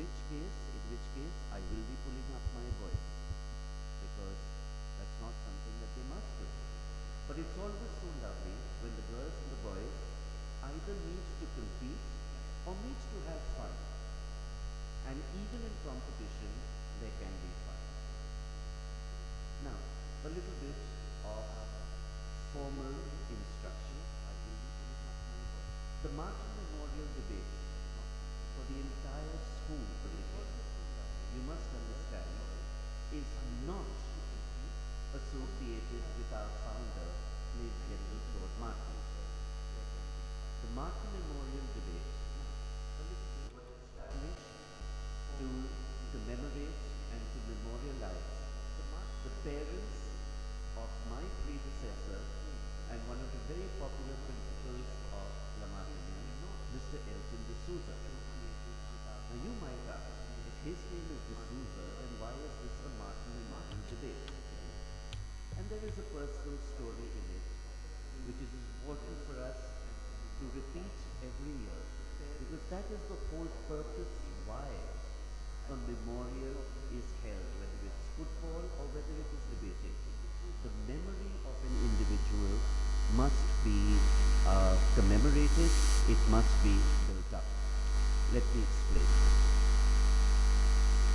in which case I will be pulling up my voice because that's not something that they must do. But it's always so lovely when the girls and the boys either meet to compete or meet to have fun. And even in competition, there can be fun. Now, a little bit of formal instruction. The Martin Memorial Debate for the entire school curriculum, you must understand, is not associated with our founder, Major General Claude Martin. The Martin Memorial Debate was established to commemorate and to memorialize the parents of my predecessor and one of the very popular principals of La Martiniere, Mr. Elton de Souza. Now you might ask, if his name is de Souza, then why is this a Martin Memorial Debate? And there is a personal story in it, which is important for us to repeat every year, because that is the whole purpose why a memorial is held, whether it's football or whether it is debating. The memory of an individual must be commemorated, it must be built up. Let me explain.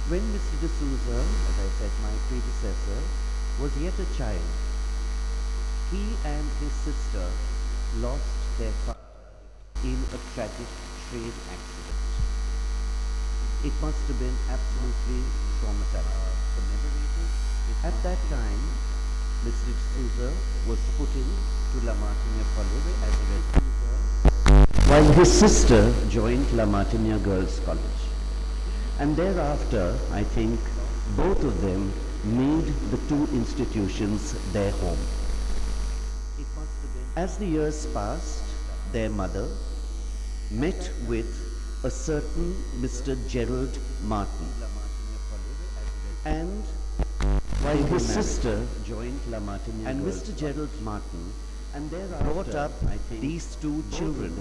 When Mr. de Souza, as I said, my predecessor, was yet a child, he and his sister lost their father in a tragic train accident. It must have been absolutely traumatizing. At that time, Mr. de Souza was put into La Martiniere College as a resident, while his sister joined La Martiniere Girls College. And thereafter, I think, both of them made the two institutions their home. As the years passed, their mother met with a certain Mr. Gerald Martin, and while his sister joined La Martiniere and Mr. Gerald Martin brought up these two children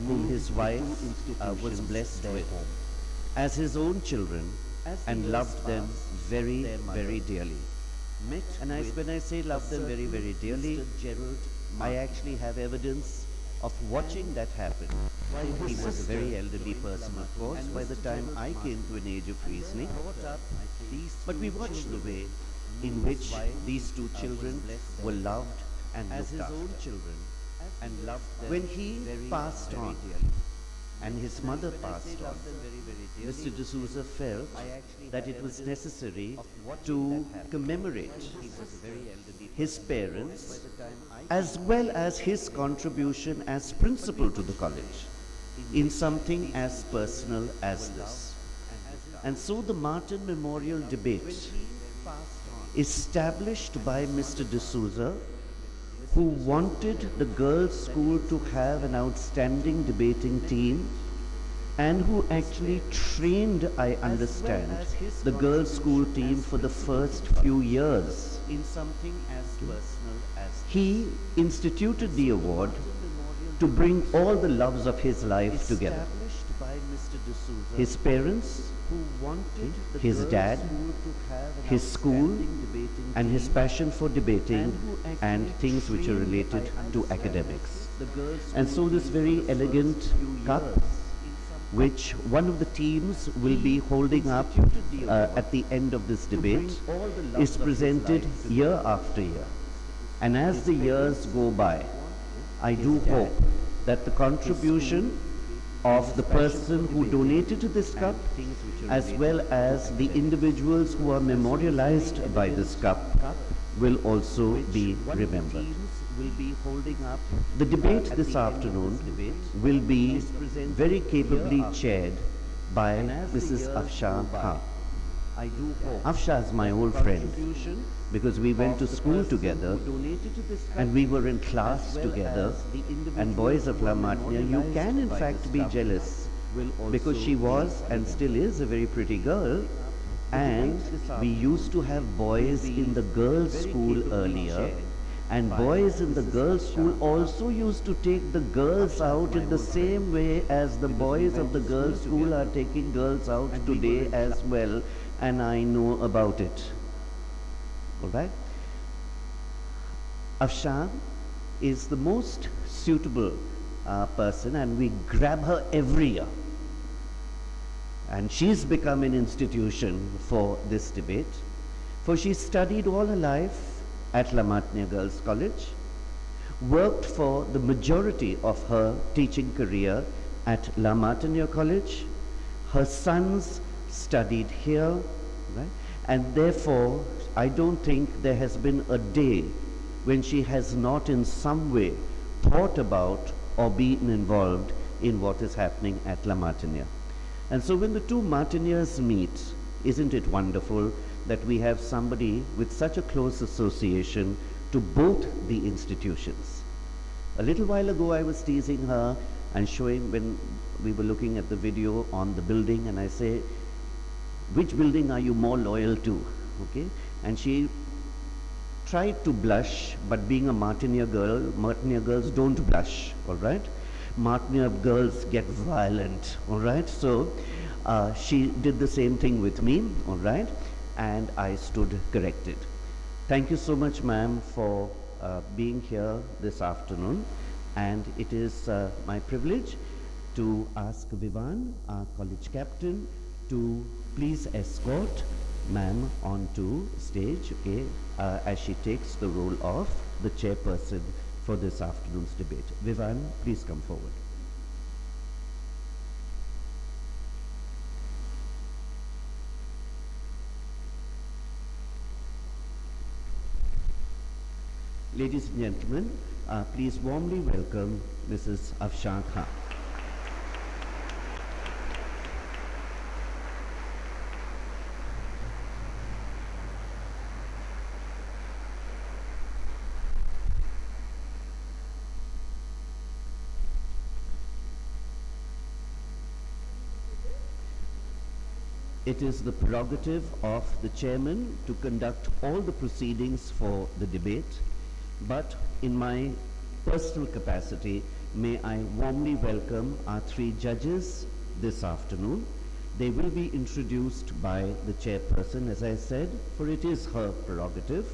whom his wife was blessed with as his own children and loved them very, very dearly. And when I say loved them very, very dearly, I actually have evidence of watching that happen. He was a very elderly person, of course, by the time I came to an age of reasoning. But we watched the way in which these two children were loved and looked after. When he passed on, and his mother passed on, Mr. de Souza felt that it was necessary to commemorate his parents as well as his contribution as principal to the college in something as personal as this. And so the Martin Memorial Debate, established by Mr. de Souza, who wanted the girls' school to have an outstanding debating team and who actually trained, I understand, the girls' school team for the first few years in something as personal as he instituted the award to bring all the loves of his life together. His parents, his dad, his school, and his passion for debating and things which are related to academics. And so this very elegant cup, which one of the teams will be holding up at the end of this debate, is presented year after year. And as the years go by, I do hope that the contribution of the person who donated to this cup, as well as the individuals who are memorialized by this cup, will also be remembered. The debate this afternoon will be very capably chaired by Mrs. Afsha Khan. Afsha is my old friend because we went to school together and we were in class together. And boys of La Martiniere, you can in fact be jealous because she was and still is a very pretty girl. And we used to have boys in the girls' school earlier, And boys in the girls' school also used to take the girls out in the same way as the boys of the girls' school are taking girls out today as well, and I know about it. All right? Afshan is the most suitable person, and we grab her every year. And she's become an institution for this debate, for she studied all her life at La Martiniere Girls College, worked for the majority of her teaching career at La Martiniere College. Her sons studied here, right? And therefore, I don't think there has been a day when she has not in some way thought about or been involved in what is happening at La Martiniere. And so when the two Martiniers meet, isn't it wonderful that we have somebody with such a close association to both the institutions? A little while ago I was teasing her and showing, when we were looking at the video on the building, and I say, which building are you more loyal to? Okay? And she tried to blush, but being a Martiniere girl, Martiniere girls don't blush, all right? Martiniere girls get violent, all right? So she did the same thing with me, all right? And I stood corrected. Thank you so much, ma'am, for being here this afternoon. And it is my privilege to ask Vivan, our college captain, to please escort ma'am onto stage, okay, as she takes the role of the chairperson for this afternoon's debate. Vivan, please come forward. Ladies and gentlemen, please warmly welcome Mrs. Afshan Khan. It is the prerogative of the chairman to conduct all the proceedings for the debate, but in my personal capacity, may I warmly welcome our three judges this afternoon. They will be introduced by the chairperson, as I said, for it is her prerogative,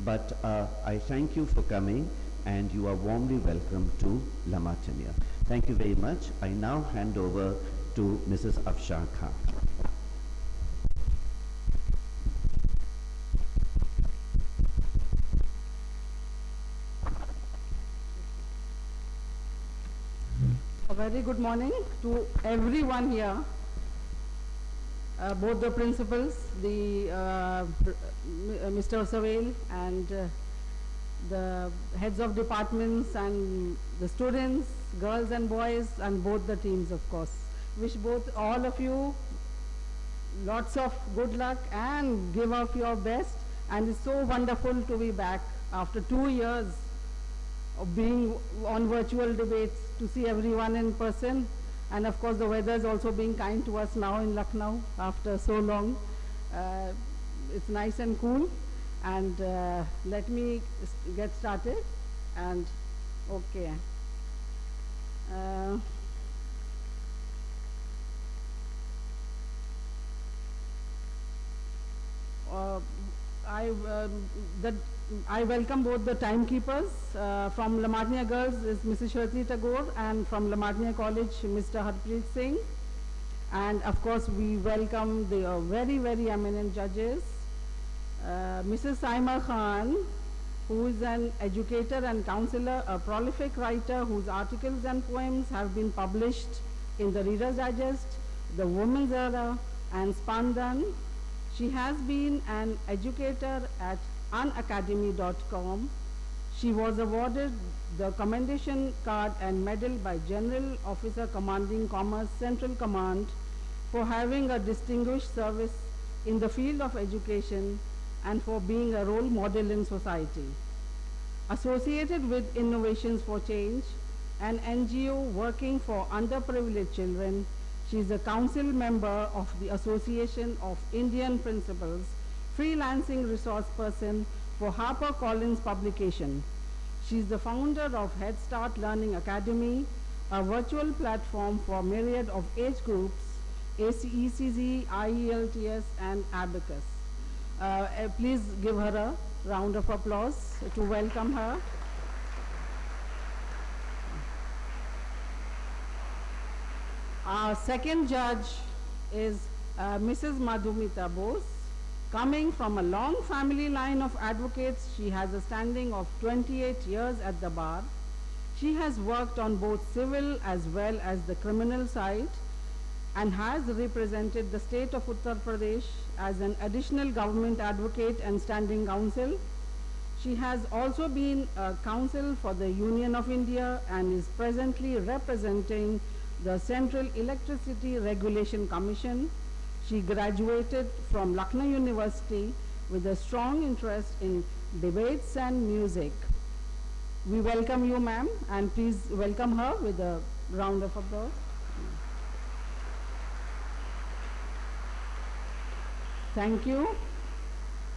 but I thank you for coming, and you are warmly welcome to La Martiniere. Thank you very much. I now hand over to Mrs. Afshan Khan. A very good morning to everyone here, both the principals, Mr. Savale, and the heads of departments, and the students, girls and boys, and both the teams, of course. Wish both all of you lots of good luck and give up your best. And it's so wonderful to be back after 2 years of being on virtual debates, to see everyone in person, and of course the weather is also being kind to us now in Lucknow after so long. It's nice and cool, and let me get started. And okay. I welcome both the timekeepers. From La Martiniere Girls is Mrs. Shweta Tagore, and from La Martiniere College, Mr. Harpreet Singh. And of course, we welcome the very, very eminent judges. Mrs. Saima Khan, who is an educator and counselor, a prolific writer whose articles and poems have been published in the Reader's Digest, the Women's Era, and Spandan. She has been an educator at unacademy.com. She was awarded the Commendation Card and Medal by General Officer Commanding Commerce Central Command for having a distinguished service in the field of education and for being a role model in society. Associated with Innovations for Change, an NGO working for underprivileged children, she is a council member of the Association of Indian Principals, freelancing resource person for HarperCollins publication. She is the founder of Head Start Learning Academy, a virtual platform for myriad of age groups, ECG, IELTS, and Abacus. Please give her a round of applause to welcome her. Our second judge is Mrs. Madhumita Bose. Coming from a long family line of advocates, she has a standing of 28 years at the bar. She has worked on both civil as well as the criminal side and has represented the state of Uttar Pradesh as an additional government advocate and standing counsel. She has also been a counsel for the Union of India and is presently representing the Central Electricity Regulation Commission. She graduated from Lucknow University with a strong interest in debates and music. We welcome you, ma'am, and please welcome her with a round of applause. Thank you.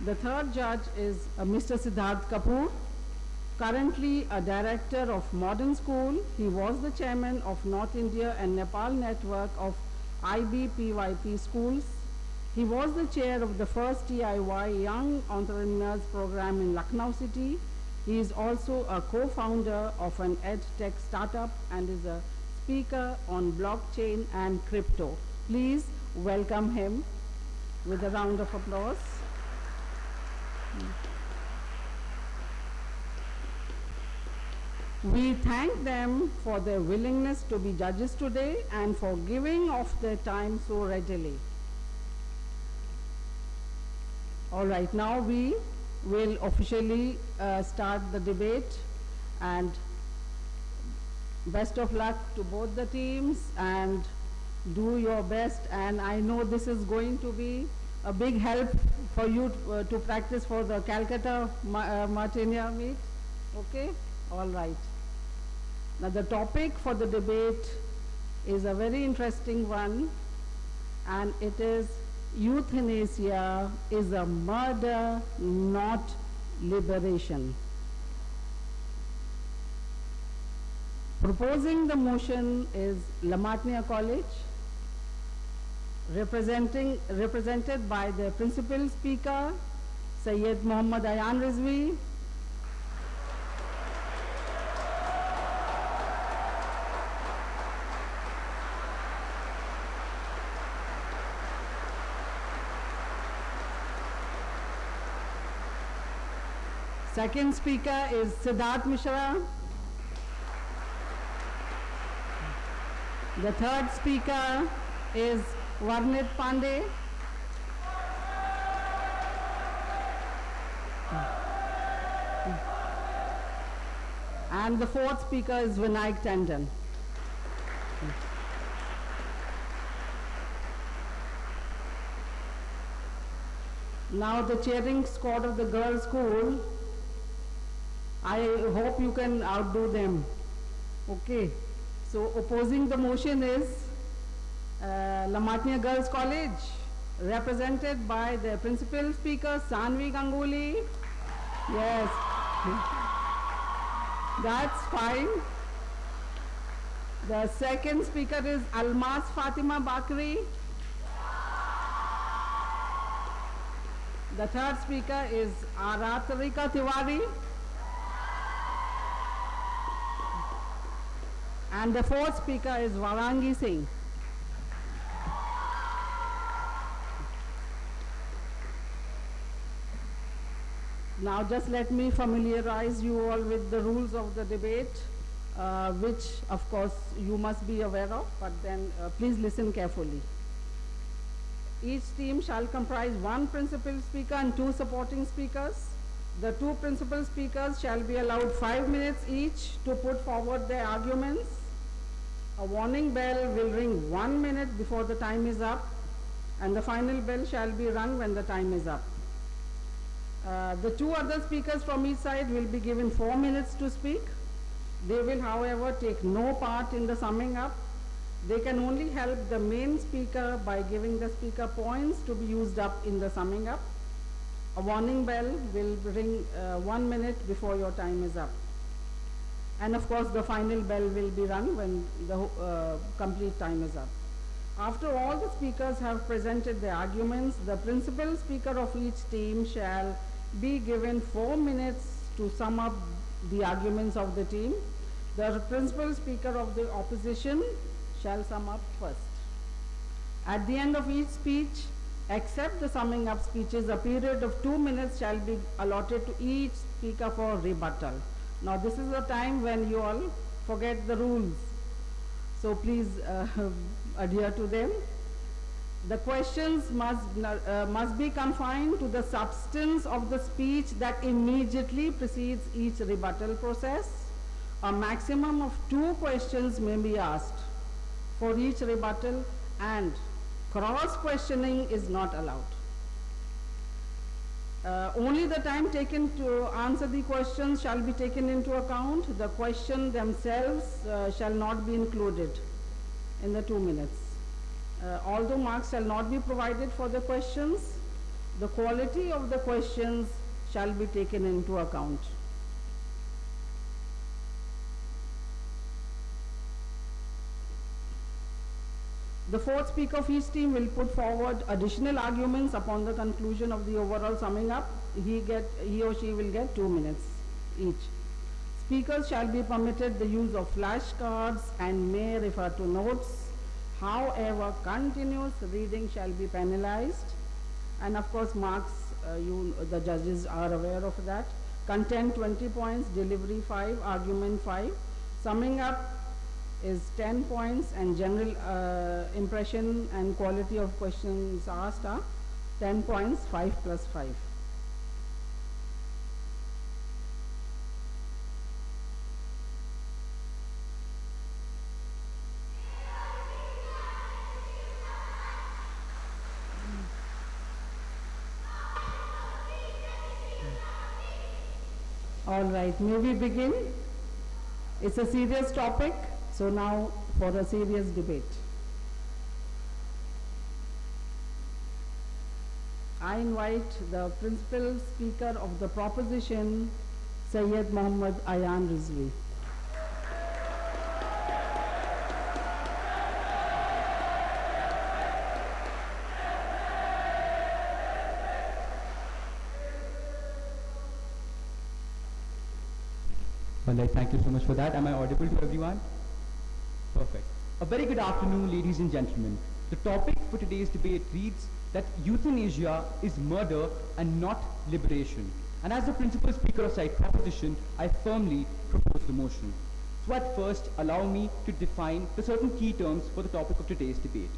The third judge is Mr. Siddharth Kapoor, currently a director of Modern School. He was the chairman of North India and Nepal network of IBPYP schools. He was the chair of the first DIY Young Entrepreneurs program in Lucknow City. He is also a co-founder of an EdTech startup and is a speaker on blockchain and crypto. Please welcome him with a round of applause. We thank them for their willingness to be judges today and for giving of their time so readily. All right, now we will officially start the debate, and best of luck to both the teams and do your best. And I know this is going to be a big help for you to practice for the Calcutta Martinia meet. Okay? All right. Now the topic for the debate is a very interesting one, and it is euthanasia is a murder, not liberation. Proposing the motion is La Martiniere College, represented by the principal speaker, Syed Muhammad Ayan Rizvi. Second speaker is Siddharth Mishra. The third speaker is Varnit Pandey. And the fourth speaker is Vinayak Tandon. Now the cheering squad of the girls' school, I hope you can outdo them. Okay. So opposing the motion is La Martiniere Girls College, represented by the principal speaker, Sanvi Ganguly. Yes. That's fine. The second speaker is Almas Fatima Bakri. The third speaker is Aratarika Tiwari. And the fourth speaker is Varangi Singh. Now just let me familiarize you all with the rules of the debate, which of course you must be aware of, but then please listen carefully. Each team shall comprise one principal speaker and two supporting speakers. The two principal speakers shall be allowed 5 minutes each to put forward their arguments. A warning bell will ring 1 minute before the time is up, and the final bell shall be rung when the time is up. The two other speakers from each side will be given 4 minutes to speak. They will, however, take no part in the summing up. They can only help the main speaker by giving the speaker points to be used up in the summing up. A warning bell will ring 1 minute before your time is up. And of course, the final bell will be rung when the complete time is up. After all the speakers have presented their arguments, the principal speaker of each team shall be given 4 minutes to sum up the arguments of the team. The principal speaker of the opposition shall sum up first. At the end of each speech, except the summing up speeches, a period of 2 minutes shall be allotted to each speaker for rebuttal. Now this is the time when you all forget the rules. So please adhere to them. The questions must be confined to the substance of the speech that immediately precedes each rebuttal process. A maximum of 2 questions may be asked for each rebuttal, and cross-questioning is not allowed. Only the time taken to answer the questions shall be taken into account. The questions themselves shall not be included in the 2 minutes. Although marks shall not be provided for the questions, the quality of the questions shall be taken into account. The fourth speaker of each team will put forward additional arguments upon the conclusion of the overall summing up. He or she will get 2 minutes each. Speakers shall be permitted the use of flashcards and may refer to notes. However, continuous reading shall be penalized. And of course, marks, the judges are aware of that. Content 20 points, delivery 5, argument 5. Summing up is 10 points, and general impression and quality of questions asked are 10 points, 5 plus 5. All right, may we begin? It's a serious topic, so now for a serious debate. I invite the principal speaker of the proposition, Syed Mohammad Ayan Rizvi. All right, thank you so much for that. Am I audible to everyone? Perfect. A very good afternoon, ladies and gentlemen. The topic for today's debate reads that euthanasia is murder and not liberation. And as the principal speaker of side proposition, I firmly propose the motion. So at first, allow me to define the certain key terms for the topic of today's debate.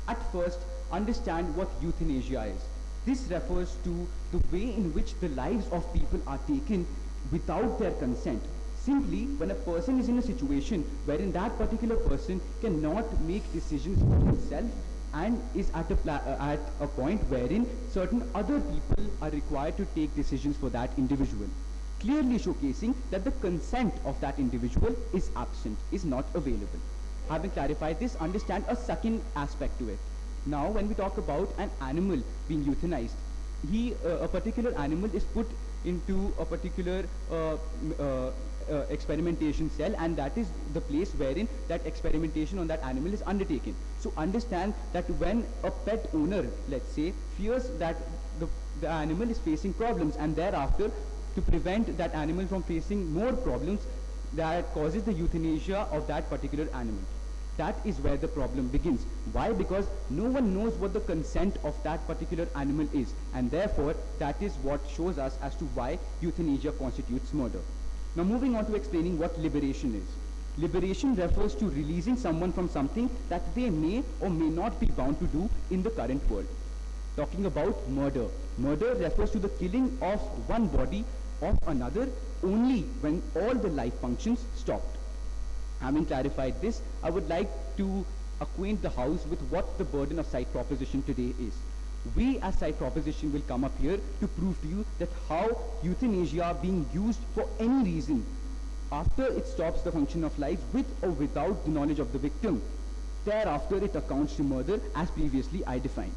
At first, understand what euthanasia is. This refers to the way in which the lives of people are taken without their consent. Simply, when a person is in a situation wherein that particular person cannot make decisions for himself and is at a point wherein certain other people are required to take decisions for that individual, clearly showcasing that the consent of that individual is absent, is not available. Having clarified this, understand a second aspect to it. Now, when we talk about an animal being euthanized, a particular animal is put into a particular experimentation cell, and that is the place wherein that experimentation on that animal is undertaken. So understand that when a pet owner, let's say, fears that the animal is facing problems, and thereafter to prevent that animal from facing more problems, that causes the euthanasia of that particular animal. That is where the problem begins. Why? Because no one knows what the consent of that particular animal is, and therefore that is what shows us as to why euthanasia constitutes murder. Now moving on to explaining what liberation is. Liberation refers to releasing someone from something that they may or may not be bound to do in the current world. Talking about murder. Murder refers to the killing of one body of another only when all the life functions stopped. Having clarified this, I would like to acquaint the House with what the burden of side proposition today is. We as side proposition will come up here to prove to you that how euthanasia being used for any reason, after it stops the function of life with or without the knowledge of the victim, thereafter it accounts to murder as previously I defined.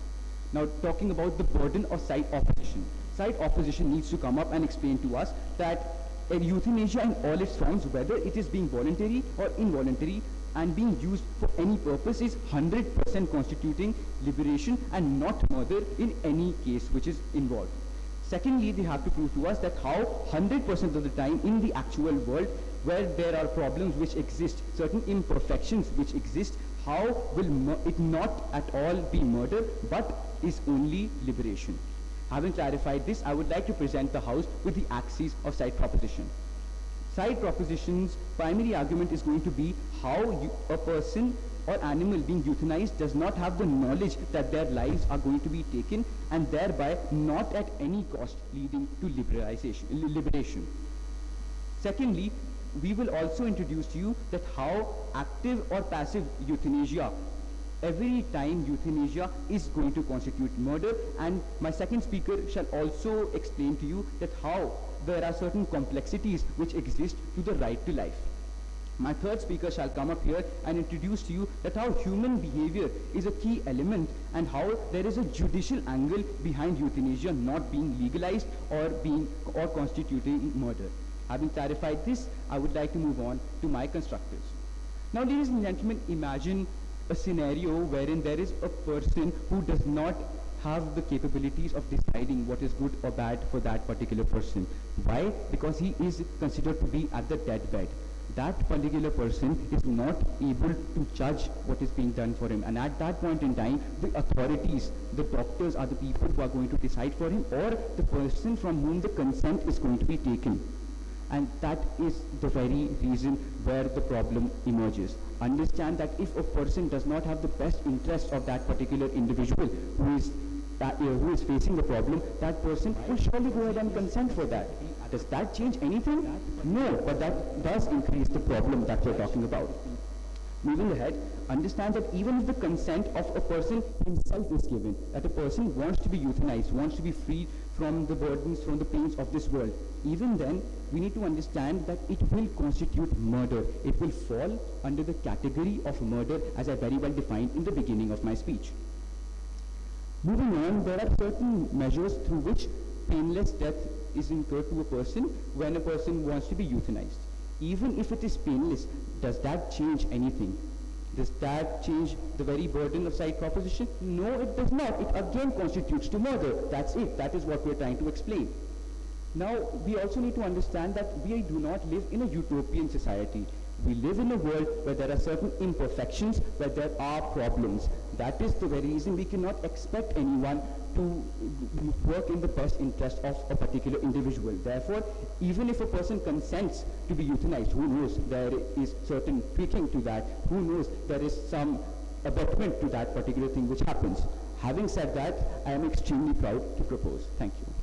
Now talking about the burden of side opposition. side opposition needs to come up and explain to us that euthanasia in all its forms, whether it is being voluntary or involuntary and being used for any purpose, is 100% constituting liberation and not murder in any case which is involved. Secondly, they have to prove to us that how 100% of the time in the actual world where there are problems which exist, certain imperfections which exist, how will it not at all be murder but is only liberation. Having clarified this, I would like to present the House with the axes of side proposition. Side proposition's primary argument is going to be how a person or animal being euthanized does not have the knowledge that their lives are going to be taken and thereby not at any cost leading to liberation. Secondly, we will also introduce to you that how active or passive euthanasia, every time euthanasia is going to constitute murder, and my second speaker shall also explain to you that how there are certain complexities which exist to the right to life. My third speaker shall come up here and introduce to you that how human behavior is a key element and how there is a judicial angle behind euthanasia not being legalized or constituting murder. Having clarified this, I would like to move on to my constructors. Now, ladies and gentlemen, imagine a scenario wherein there is a person who does not have the capabilities of deciding what is good or bad for that particular person. Why? Because he is considered to be at the deathbed. That particular person is not able to judge what is being done for him, and at that point in time, the authorities, the doctors are the people who are going to decide for him, or the person from whom the consent is going to be taken. And that is the very reason where the problem emerges. Understand that if a person does not have the best interest of that particular individual who is facing the problem, that person will surely go ahead and consent for that. Does that change anything? No, but that does increase the problem that we're talking about. Moving ahead, understand that even if the consent of a person himself is given, that a person wants to be euthanized, wants to be freed from the burdens, from the pains of this world, even then, we need to understand that it will constitute murder. It will fall under the category of murder as I very well defined in the beginning of my speech. Moving on, there are certain measures through which painless death is incurred to a person when a person wants to be euthanized. Even if it is painless, does that change anything? Does that change the very burden of side proposition? No, it does not. It again constitutes to murder. That's it. That is what we're trying to explain. Now, we also need to understand that we do not live in a utopian society. We live in a world where there are certain imperfections, where there are problems. That is the very reason we cannot expect anyone to work in the best interest of a particular individual. Therefore, even if a person consents to be euthanized, who knows, there is certain tweaking to that, who knows, there is some abetment to that particular thing which happens. Having said that, I am extremely proud to propose. Thank you.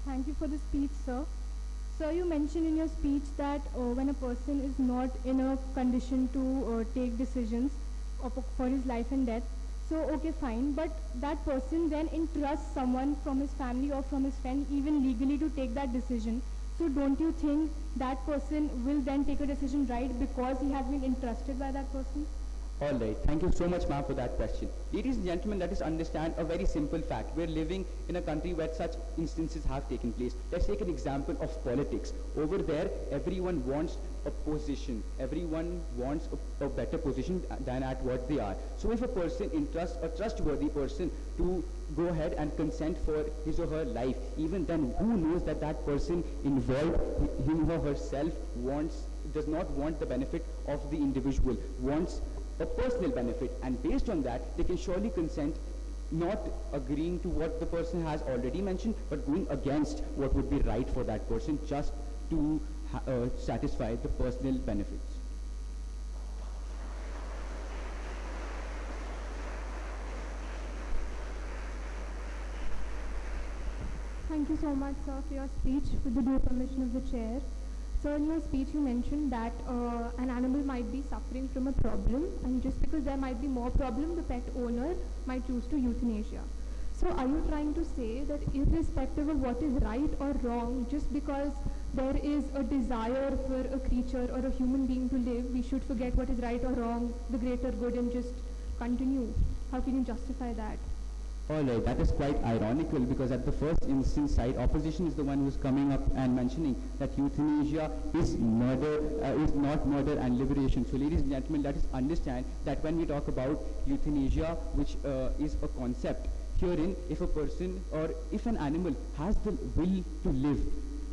Thank you for the speech, sir. Sir, you mentioned in your speech that when a person is not in a condition to take decisions for his life and death, so okay, fine, but that person then entrusts someone from his family or from his friend even legally to take that decision. So don't you think that person will then take a decision right because he has been entrusted by that person? All right. Thank you so much, ma'am, for that question. Ladies and gentlemen, let us understand a very simple fact. We're living in a country where such instances have taken place. Let's take an example of politics. Over there, everyone wants a position. Everyone wants a better position than at what they are. So if a person entrusts a trustworthy person to go ahead and consent for his or her life, even then, who knows that that person involved, him or herself, does not want the benefit of the individual, wants a personal benefit, and based on that they can surely consent, not agreeing to what the person has already mentioned but going against what would be right for that person just to satisfy the personal benefits. Thank you so much, sir, for your speech. With the due permission of the chair. So in your speech you mentioned that an animal might be suffering from a problem, and just because there might be more problem, the pet owner might choose to euthanasia. So are you trying to say that irrespective of what is right or wrong, just because there is a desire for a creature or a human being to live, we should forget what is right or wrong, the greater good, and just continue? How can you justify that? Alright, that is quite ironical, because at the first instance side, opposition is the one who's coming up and mentioning that euthanasia is murder, is not murder and liberation. So ladies and gentlemen, let us understand that when we talk about euthanasia, which is a concept, herein if a person or if an animal has the will to live,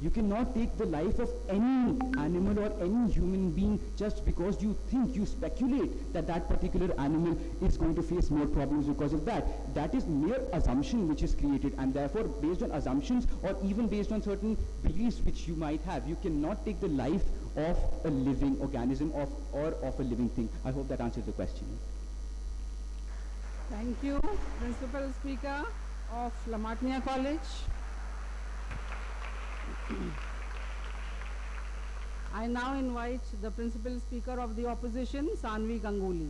you cannot take the life of any animal or any human being just because you think, you speculate that that particular animal is going to face more problems because of that. That is mere assumption which is created, and therefore based on assumptions or even based on certain beliefs which you might have, you cannot take the life of a living organism or of a living thing. I hope that answers the question. Thank you, Principal Speaker of La Martiniere College. I now invite the Principal Speaker of the Opposition, Sanvi Ganguly.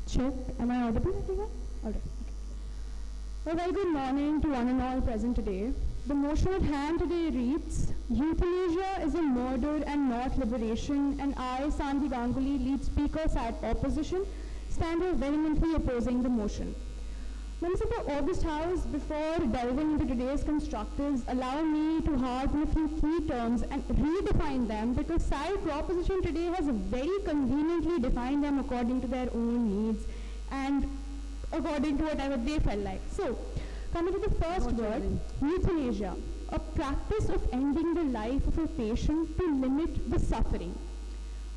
Check. Am I audible, everyone? All right. Okay. A very good morning to one and all present today. The motion at hand today reads, euthanasia is a murder and not liberation, and I, Sanvi Ganguly, lead speaker side opposition, stand here vehemently opposing the motion. Members of the August House, before delving into today's constructives, allow me to harp on a few key terms and redefine them, because side proposition today has very conveniently defined them according to their own needs and according to whatever they felt like. So, coming to the first word, euthanasia, a practice of ending the life of a patient to limit the suffering.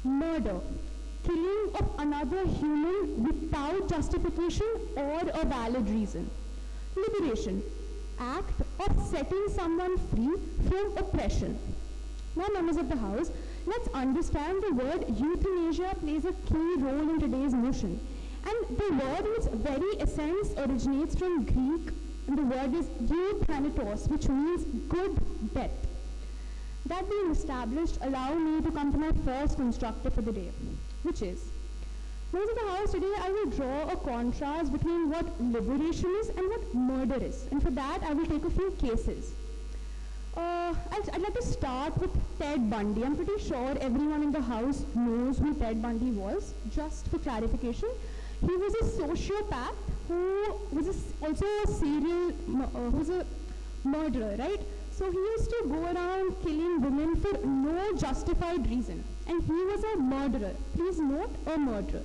Murder, killing of another human without justification or a valid reason. Liberation, act of setting someone free from oppression. Now, members of the House, let's understand the word euthanasia plays a key role in today's motion. And the word in its very essence originates from Greek, and the word is euthanatos, which means good death. That being established, allow me to come to my first constructive for the day, which is, members of the House, today I will draw a contrast between what liberation is and what murder is. And for that, I will take a few cases. I'd like to start with Ted Bundy. I'm pretty sure everyone in the House knows who Ted Bundy was. Just for clarification, he was a sociopath who was also a who was a murderer, right? So he used to go around killing women for no justified reason. And he was a murderer. Please note, a murderer.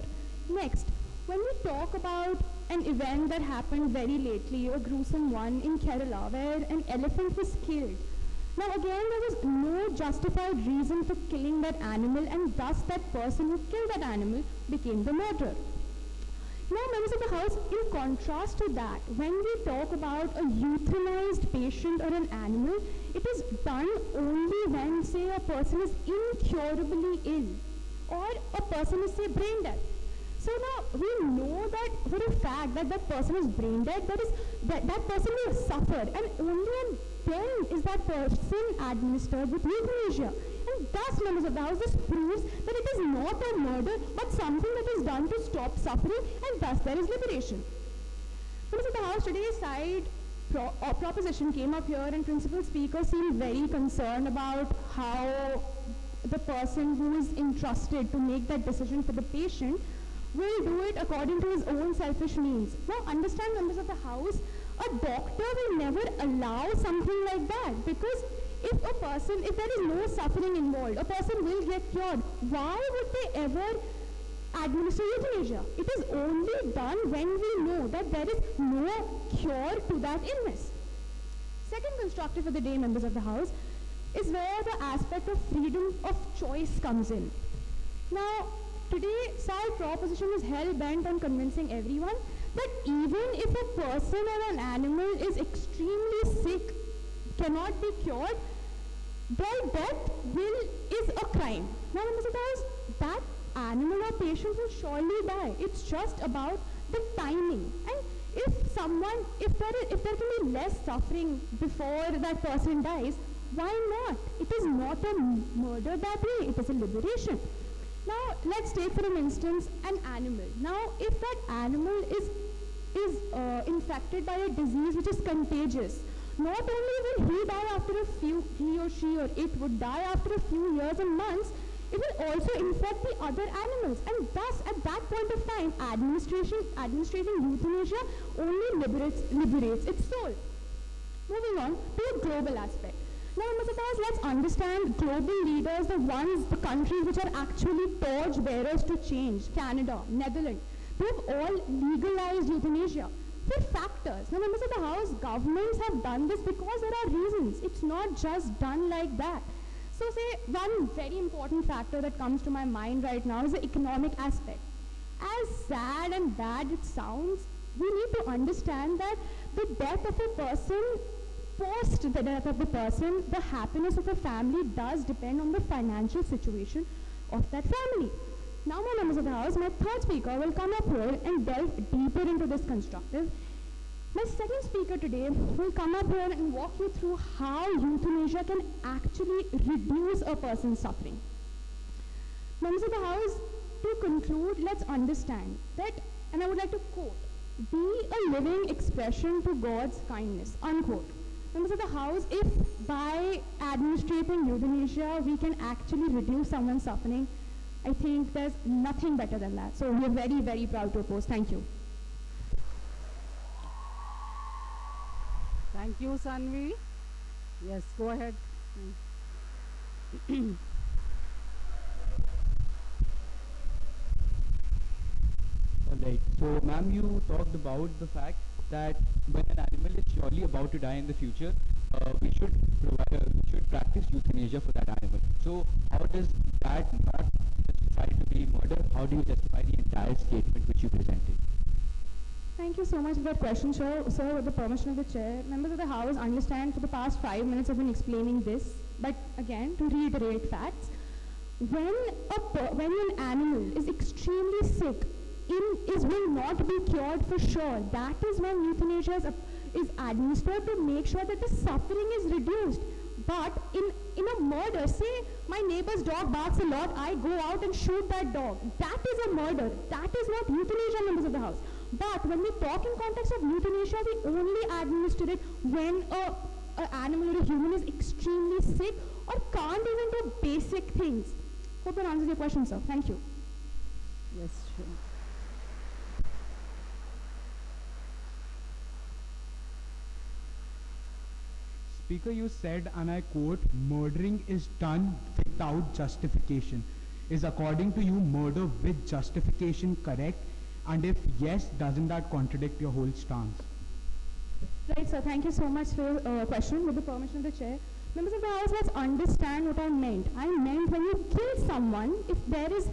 Next, when we talk about an event that happened very lately, a gruesome one in Kerala, where an elephant was killed. Now again, there was no justified reason for killing that animal, and thus that person who killed that animal became the murderer. Now, members of the House, in contrast to that, when we talk about a euthanized patient or an animal, it is done only when, say, a person is incurably ill or a person is, say, brain dead. So now, we know that for a fact that that person is brain dead, that person will suffer, and only then is that person administered with euthanasia. And thus, members of the House, this proves that it is not a murder, but something that is done to stop suffering, and thus there is liberation. Members of the House, today's side proposition came up here, and Principal Speaker seemed very concerned about how the person who is entrusted to make that decision for the patient will do it according to his own selfish means. Now, understand, members of the House, a doctor will never allow something like that, because if there is no suffering involved, a person will get cured. Why would they ever administer euthanasia? It is only done when we know that there is no cure to that illness. Second constructive for the day, members of the House, is where the aspect of freedom of choice comes in. Now, today, side proposition is hell-bent on convincing everyone that even if a person or an animal is extremely sick, cannot be cured, their death is a crime. Now, members of the House, that animal or patient will surely die. It's just about the timing. And if if there can be less suffering before that person dies, why not? It is not a murder that way, it is a liberation. Now, let's take for an instance an animal. Now, if that animal is infected by a disease which is contagious, not only will he die after he or she or it would die after a few years and months, it will also infect the other animals, and thus at that point of time administrating euthanasia only liberates its soul. Moving on to a global aspect. Now, Mr. Taz, let's understand global leaders, the countries which are actually torch bearers to change. Canada, Netherlands, they have all legalized euthanasia. There are factors. Now, members of the House, governments have done this because there are reasons. It's not just done like that. So, say, one very important factor that comes to my mind right now is the economic aspect. As sad and bad it sounds, we need to understand that the death of a person, post the death of the person, the happiness of a family does depend on the financial situation of that family. Now, my members of the House, my third speaker will come up here and delve deeper into this constructive. My second speaker today will come up here and walk you through how euthanasia can actually reduce a person's suffering. Members of the House, to conclude, let's understand that, and I would like to quote, "Be a living expression to God's kindness," unquote. Members of the House, if by administrating euthanasia we can actually reduce someone's suffering, I think there's nothing better than that. So we are very, very proud to oppose. Thank you. Thank you, Sanvi. Yes, go ahead. Alright, so ma'am, you talked about the fact that when an animal is surely about to die in the future, we should practice euthanasia for that animal. So how does that not justify to be murder? How do you justify the entire statement which you presented? Thank you so much for that question, sir. Sir, with the permission of the chair, members of the House understand for the past 5 minutes I've been explaining this, but again, to reiterate facts, when an animal is extremely sick, will not be cured for sure, that is when euthanasia is administered to make sure that the suffering is reduced. But in a murder, say my neighbor's dog barks a lot, I go out and shoot that dog. That is a murder. That is not euthanasia, members of the House. But when we talk in context of euthanasia, we only administer it when an animal or a human is extremely sick or can't even do basic things. Hope that answers your question, sir. Thank you. Yes, sure. Speaker, you said, and I quote, "Murdering is done without justification." Is, according to you, murder with justification correct? And if yes, doesn't that contradict your whole stance? Right, sir. Thank you so much for your question. With the permission of the chair, members of the House, let's understand what I meant. I meant when you kill someone, if there is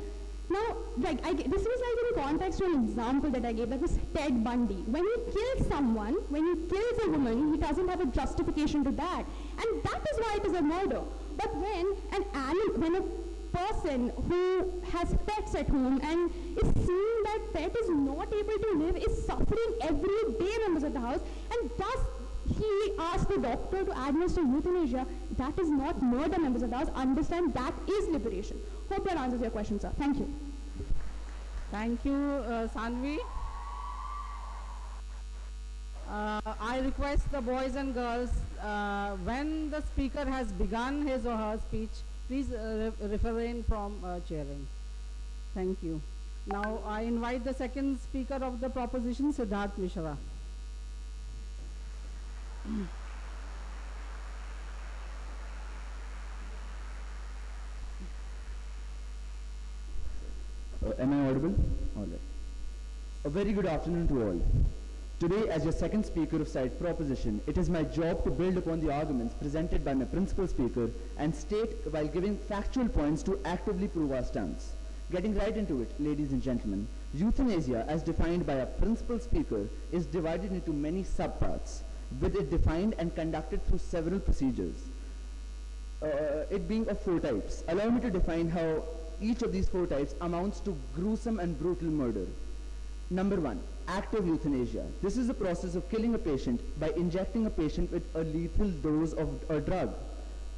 now, this was like in context to an example that I gave, that was Ted Bundy. When you kill someone, when you kill a woman, he doesn't have a justification to that, and that is why it is a murder. But when a person who has pets at home and is seeing that pet is not able to live, is suffering every day, members of the House, and thus he asks the doctor to administer euthanasia, that is not murder, members of the House. Understand, that is liberation. Hope that answers your question, sir. Thank you. Thank you, Sanvi. I request the boys and girls, when the speaker has begun his or her speech, please refrain from cheering. Thank you. Now I invite the second speaker of the proposition, Siddharth Mishra. Am I audible? All right. A very good afternoon to all. Today, as your second speaker of side proposition, it is my job to build upon the arguments presented by my principal speaker and state, while giving factual points, to actively prove our stance. Getting right into it, ladies and gentlemen, euthanasia, as defined by our principal speaker, is divided into many subparts, with it defined and conducted through several procedures. It being of 4 types. Allow me to define how each of these 4 types amounts to gruesome and brutal murder. Number one, active euthanasia. This is the process of killing a patient by injecting a patient with a lethal dose of a drug.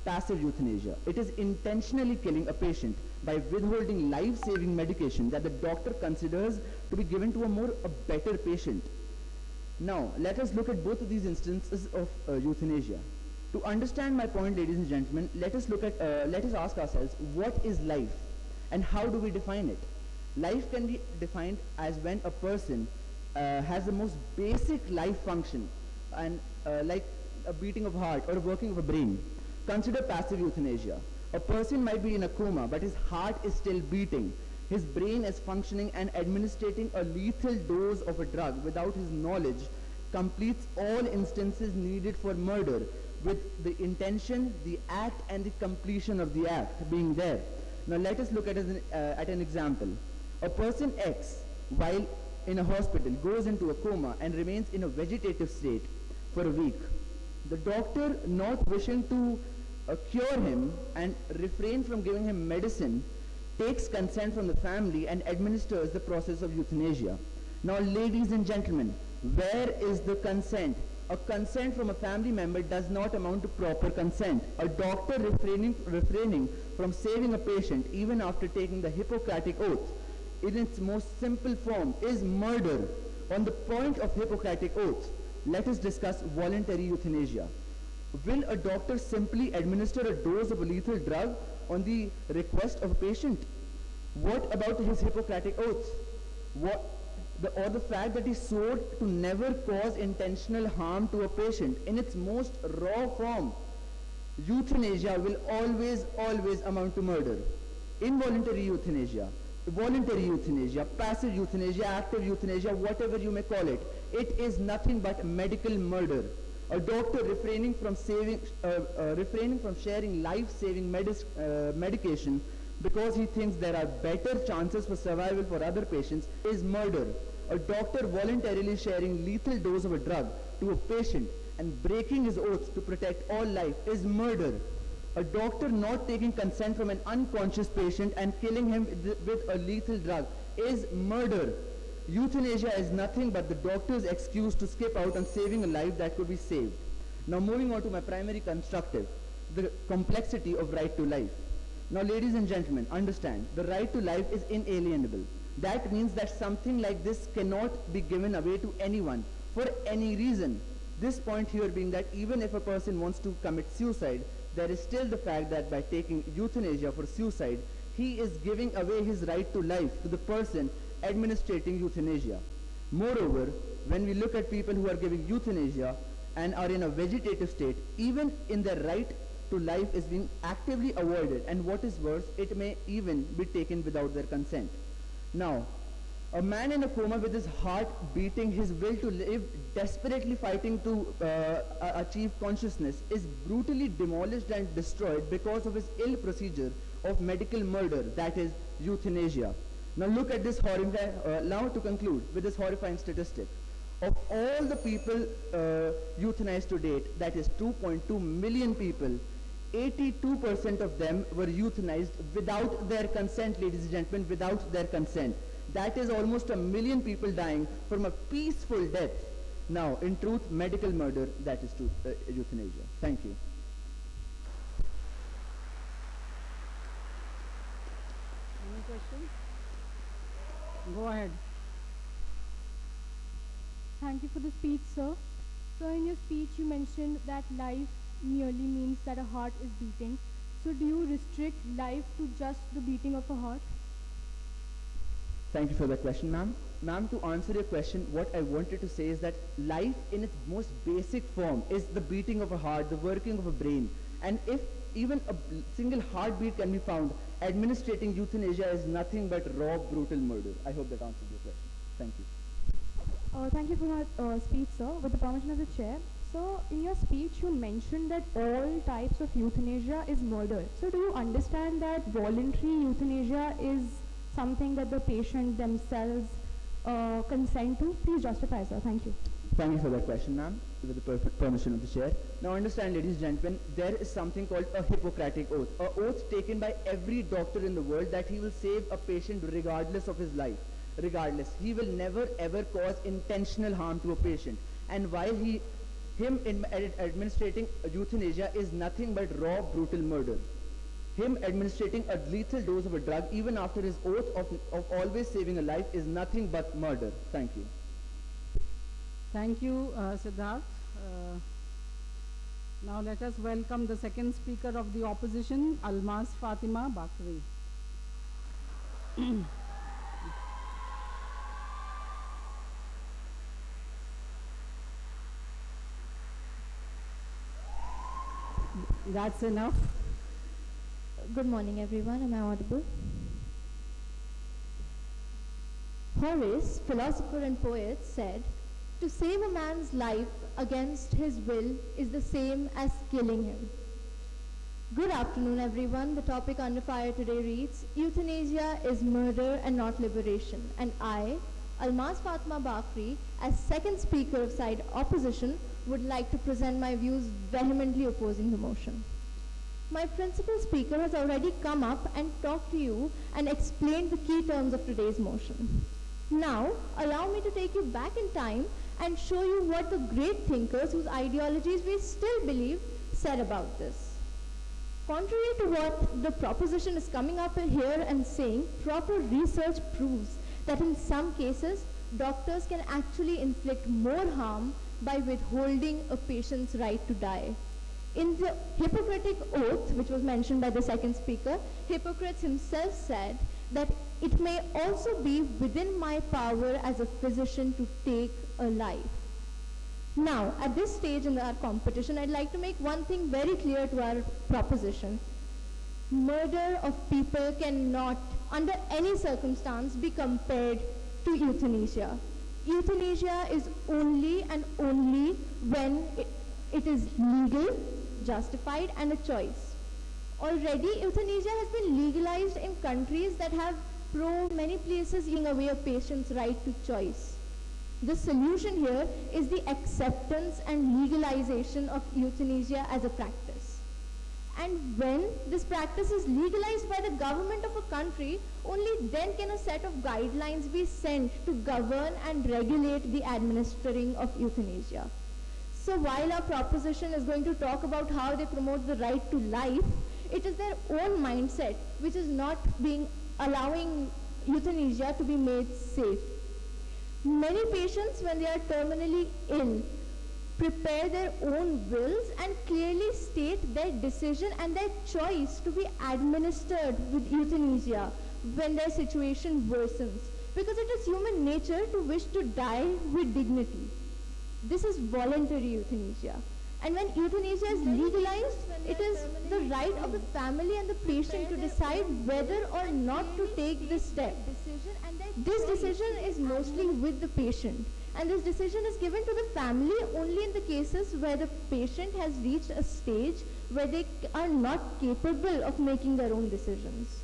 Passive euthanasia. It is intentionally killing a patient by withholding life-saving medication that the doctor considers to be given to a better patient. Now, let us look at both of these instances of euthanasia. To understand my point, ladies and gentlemen, let us ask ourselves, what is life and how do we define it? Life can be defined as when a person has the most basic life function and like a beating of heart or a working of a brain. Consider passive euthanasia. A person might be in a coma, but his heart is still beating. His brain is functioning, and administering a lethal dose of a drug without his knowledge completes all instances needed for murder, with the intention, the act, and the completion of the act being there. Now let us look at an example. A person X, while in a hospital, goes into a coma and remains in a vegetative state for a week. The doctor, not wishing to cure him and refrain from giving him medicine, takes consent from the family and administers the process of euthanasia. Now, ladies and gentlemen, where is the consent? A consent from a family member does not amount to proper consent. A doctor refraining from saving a patient even after taking the Hippocratic oath in its most simple form is murder. On the point of Hippocratic oath, let us discuss voluntary euthanasia. Will a doctor simply administer a dose of a lethal drug on the request of a patient? What about his Hippocratic oath? Or the fact that he swore to never cause intentional harm to a patient in its most raw form? Euthanasia will always amount to murder. Involuntary euthanasia, voluntary euthanasia, passive euthanasia, active euthanasia, whatever you may call it, it is nothing but medical murder. A doctor refraining from sharing life-saving medication because he thinks there are better chances for survival for other patients is murder. A doctor voluntarily sharing lethal dose of a drug to a patient and breaking his oath to protect all life is murder. A doctor not taking consent from an unconscious patient and killing him with a lethal drug is murder. Euthanasia is nothing but the doctor's excuse to skip out on saving a life that could be saved. Now moving on to my primary constructive, the complexity of right to life. Now ladies and gentlemen, understand, the right to life is inalienable. That means that something like this cannot be given away to anyone for any reason. This point here being that even if a person wants to commit suicide, there is still the fact that by taking euthanasia for suicide, he is giving away his right to life to the person administrating euthanasia. Moreover, when we look at people who are giving euthanasia and are in a vegetative state, even in their right to life is being actively avoided, and what is worse, it may even be taken without their consent. Now, a man in a coma with his heart beating, his will to live, desperately fighting to achieve consciousness, is brutally demolished and destroyed because of his ill procedure of medical murder, that is euthanasia. Now look at this now to conclude with this horrifying statistic. Of all the people euthanized to date, that is 2.2 million people, 82% of them were euthanized without their consent, ladies and gentlemen, without their consent. That is almost 1 million people dying from a peaceful death. Now, in truth, medical murder, that is euthanasia. Thank you. Any questions? Go ahead. Thank you for the speech, sir. So in your speech, you mentioned that life merely means that a heart is beating. So do you restrict life to just the beating of a heart? Thank you for that question, ma'am. Ma'am, to answer your question, what I wanted to say is that life in its most basic form is the beating of a heart, the working of a brain. And if even a single heartbeat can be found, administrating euthanasia is nothing but raw, brutal murder. I hope that answers your question. Thank you. Thank you for your speech, sir. With the permission of the chair. So, in your speech, you mentioned that all types of euthanasia is murder. So, do you understand that voluntary euthanasia is something that the patient themselves consent to? Please justify, sir. Thank you. Thank you for that question, ma'am, with the permission of the chair. Now understand, ladies and gentlemen, there is something called a Hippocratic oath, an oath taken by every doctor in the world that he will save a patient regardless of his life. regardless. He will never ever cause intentional harm to a patient. And while administrating euthanasia is nothing but raw, brutal murder. Him administrating a lethal dose of a drug even after his oath of always saving a life is nothing but murder. Thank you. Thank you, Siddharth. Now let us welcome the second speaker of the opposition, Almas Fatima Bakri. That's enough. Good morning, everyone. Am I audible? Horace, philosopher and poet, said, "To save a man's life against his will is the same as killing him." Good afternoon, everyone. The topic under fire today reads, "Euthanasia is murder and not liberation." And I, Almas Fatma Bakri, as second speaker of side opposition, would like to present my views vehemently opposing the motion. My principal speaker has already come up and talked to you and explained the key terms of today's motion. Now, allow me to take you back in time and show you what the great thinkers whose ideologies we still believe said about this. Contrary to what the proposition is coming up here and saying, proper research proves that in some cases, doctors can actually inflict more harm by withholding a patient's right to die. In the Hippocratic Oath, which was mentioned by the second speaker, Hippocrates himself said that it may also be within my power as a physician to take a life. Now, at this stage in our competition, I'd like to make one thing very clear to our proposition. Murder of people cannot, under any circumstance, be compared to euthanasia. Euthanasia is only and only when it is legal, justified, and a choice. Already, euthanasia has been legalized in countries that have many places giving away a patient's right to choice. The solution here is the acceptance and legalization of euthanasia as a practice. And when this practice is legalized by the government of a country, only then can a set of guidelines be sent to govern and regulate the administering of euthanasia. So while our proposition is going to talk about how they promote the right to life, it is their own mindset which is not allowing euthanasia to be made safe. Many patients, when they are terminally ill, prepare their own wills and clearly state their decision and their choice to be administered with euthanasia when their situation worsens, because it is human nature to wish to die with dignity. This is voluntary euthanasia. And when euthanasia is legalized, it is the right of the family and the patient to decide whether or not to take this step. This decision is mostly with the patient, and this decision is given to the family only in the cases where the patient has reached a stage where they are not capable of making their own decisions.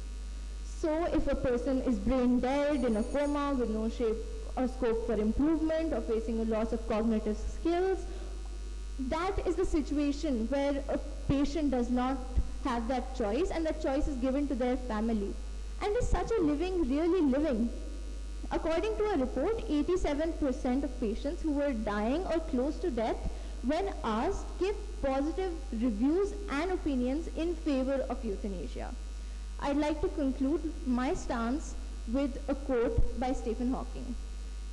So if a person is brain dead, in a coma, with no shape or scope for improvement, or facing a loss of cognitive skills, that is the situation where a patient does not have that choice, and that choice is given to their family. And is such a living really living? According to a report, 87% of patients who were dying or close to death, when asked, gave positive reviews and opinions in favor of euthanasia. I'd like to conclude my stance with a quote by Stephen Hawking.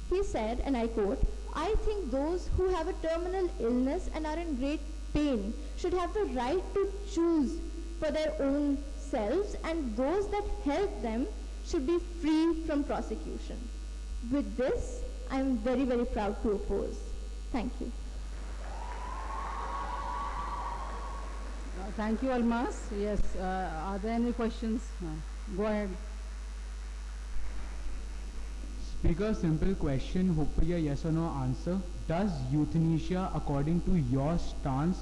He said, and I quote, "I think those who have a terminal illness and are in great pain should have the right to choose for their own selves, and those that help them should be free from prosecution." With this, I am very, very proud to oppose. Thank you. Thank you, Almas. Yes, are there any questions? Go ahead. Speaker, simple question, hopefully a yes or no answer. Does euthanasia, according to your stance,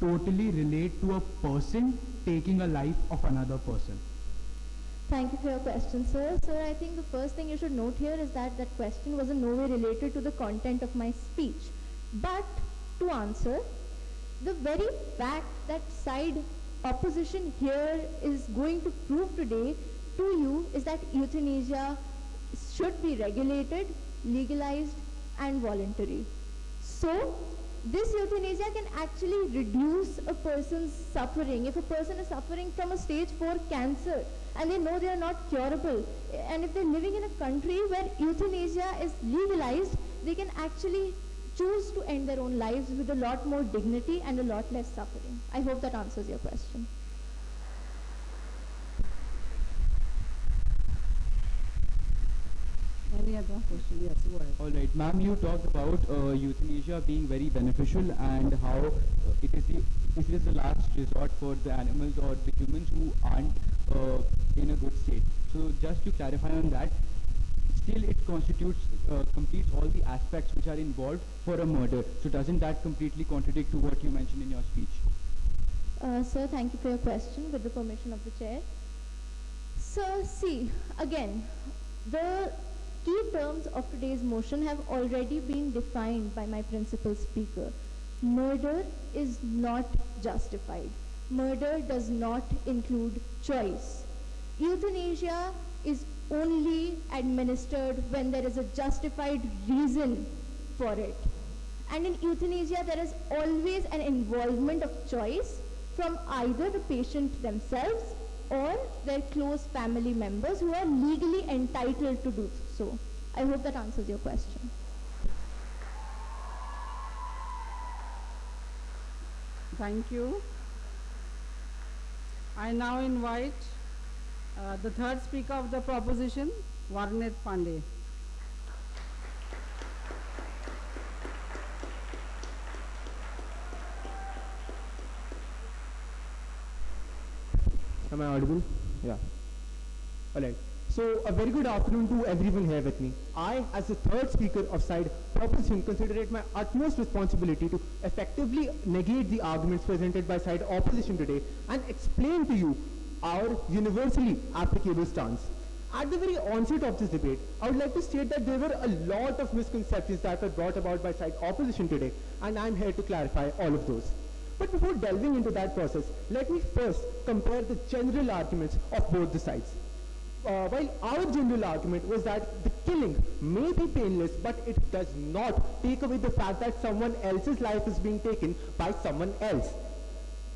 totally relate to a person taking a life of another person? Thank you for your question, sir. Sir, I think the first thing you should note here is that that question was in no way related to the content of my speech. But to answer, the very fact that side opposition here is going to prove today to you is that euthanasia should be regulated, legalized, and voluntary. So, this euthanasia can actually reduce a person's suffering. If a person is suffering from a stage 4 cancer and they know they are not curable, and if they're living in a country where euthanasia is legalized, they can actually choose to end their own lives with a lot more dignity and a lot less suffering. I hope that answers your question. Any other question? Yes, go ahead. All right, ma'am, you talked about euthanasia being very beneficial and how it is the last resort for the animals or the humans who aren't in a good state. So just to clarify on that, still it completes all the aspects which are involved for a murder. So doesn't that completely contradict to what you mentioned in your speech? Sir, thank you for your question, with the permission of the chair. So, see, again, the key terms of today's motion have already been defined by my principal speaker. Murder is not justified. Murder does not include choice. Euthanasia is only administered when there is a justified reason for it. And in euthanasia, there is always an involvement of choice from either the patient themselves or their close family members who are legally entitled to do so. I hope that answers your question. Thank you. I now invite the third speaker of the proposition, Varnit Pandey. Am I audible? Yeah. Alright. So, a very good afternoon to everyone here with me. I, as the third speaker of side proposition, consider it my utmost responsibility to effectively negate the arguments presented by side opposition today and explain to you our universally applicable stance. At the very onset of this debate, I would like to state that there were a lot of misconceptions that were brought about by side opposition today, and I am here to clarify all of those. But before delving into that process, let me first compare the general arguments of both the sides. While our general argument was that the killing may be painless, but it does not take away the fact that someone else's life is being taken by someone else.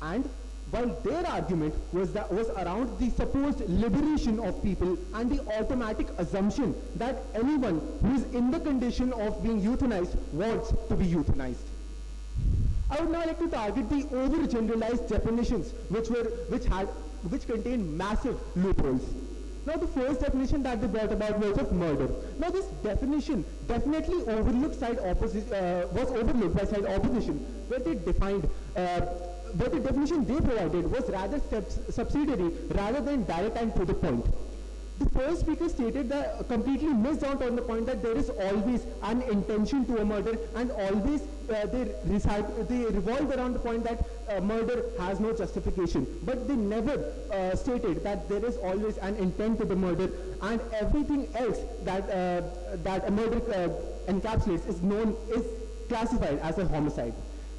And while their argument was around the supposed liberation of people and the automatic assumption that anyone who is in the condition of being euthanized wants to be euthanized. I would now like to target the overgeneralized definitions which contain massive loopholes. Now, the first definition that they brought about was of murder. Now, this definition definitely was overlooked by side opposition, where they defined, but the definition they provided was rather subsidiary rather than direct and to the point. The first speaker stated that completely missed out on the point that there is always an intention to a murder, and always they revolve around the point that murder has no justification. But they never stated that there is always an intent to the murder, and everything else that a murder encapsulates is classified as a homicide.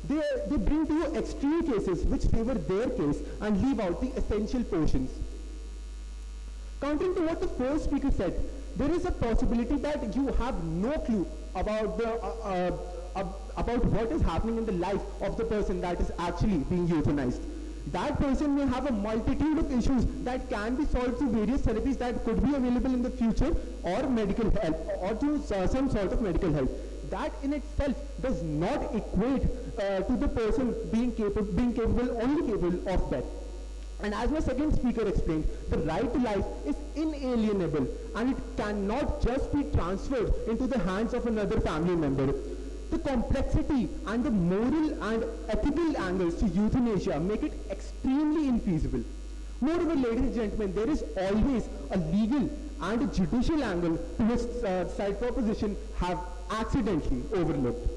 They bring to you extreme cases which favor their case and leave out the essential portions. Countering to what the first speaker said, there is a possibility that you have no clue about what is happening in the life of the person that is actually being euthanized. That person may have a multitude of issues that can be solved through various therapies that could be available in the future, or medical help, or through some sort of medical help. That in itself does not equate to the person only capable of death. And as my second speaker explained, the right to life is inalienable, and it cannot just be transferred into the hands of another family member. The complexity and the moral and ethical angles to euthanasia make it extremely infeasible. Moreover, ladies and gentlemen, there is always a legal and a judicial angle to which side proposition have accidentally overlooked.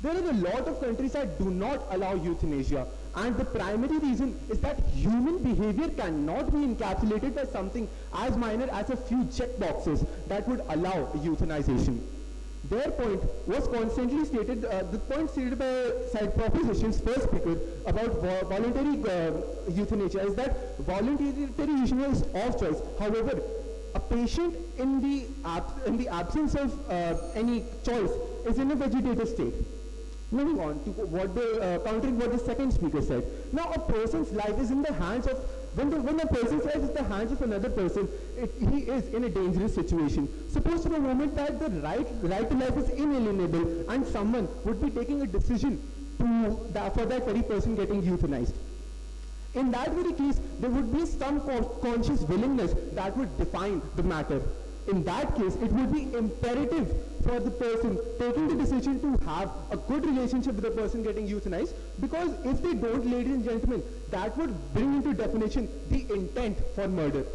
There are a lot of countries that do not allow euthanasia, and the primary reason is that human behavior cannot be encapsulated by something as minor as a few check boxes that would allow euthanization. Their point was constantly stated, the point stated by side proposition's first speaker about voluntary euthanasia is that voluntary euthanasia is of choice. However, a patient in the absence of any choice is in a vegetative state. Moving on to countering what the second speaker said. Now, a person's life is in the hands of, when a person's life is in the hands of another person, he is in a dangerous situation. Suppose for a moment that the right to life is inalienable and someone would be taking a decision for that very person getting euthanized. In that very case, there would be some conscious willingness that would define the matter. In that case, it would be imperative for the person taking the decision to have a good relationship with the person getting euthanized, because if they don't, ladies and gentlemen, that would bring into definition the intent for murder.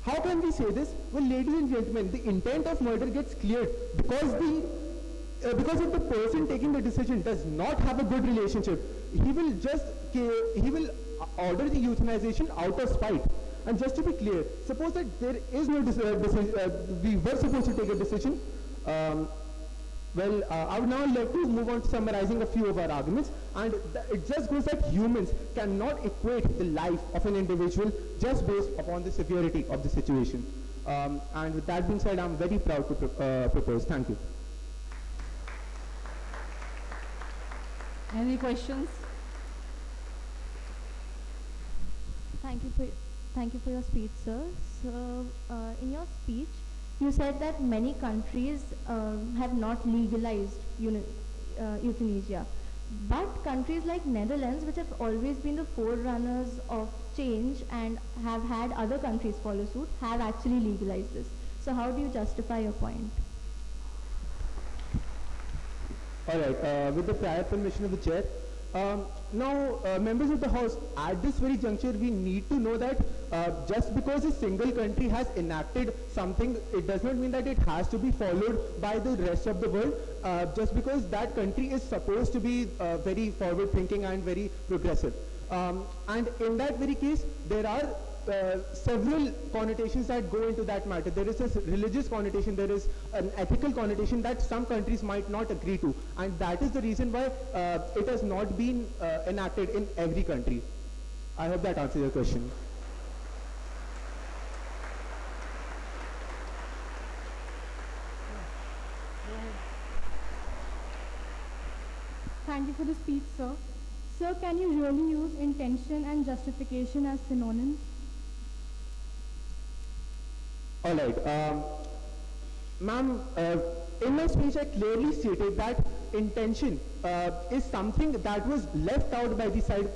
How can we say this? Well, ladies and gentlemen, the intent of murder gets cleared because if the person taking the decision does not have a good relationship, he will order the euthanization out of spite. And just to be clear, suppose that there is no decision, we were supposed to take a decision. I would now like to move on to summarizing a few of our arguments. And it just goes that humans cannot equate the life of an individual just based upon the severity of the situation. And with that being said, I'm very proud to propose. Thank you. Any questions? Thank you for your speech, sir. So, in your speech, you said that many countries have not legalized euthanasia. But countries like Netherlands, which have always been the forerunners of change and have had other countries follow suit, have actually legalized this. So how do you justify your point? All right, with the prior permission of the chair. Members of the House, at this very juncture, we need to know that just because a single country has enacted something, it does not mean that it has to be followed by the rest of the world, just because that country is supposed to be very forward-thinking and very progressive. And in that very case, there are several connotations that go into that matter. There is a religious connotation, there is an ethical connotation that some countries might not agree to, and that is the reason why it has not been enacted in every country. I hope that answers your question. Thank you for the speech, sir. Sir, can you really use intention and justification as synonyms? All right. Ma'am, in my speech, I clearly stated that intention is something that was left out by the side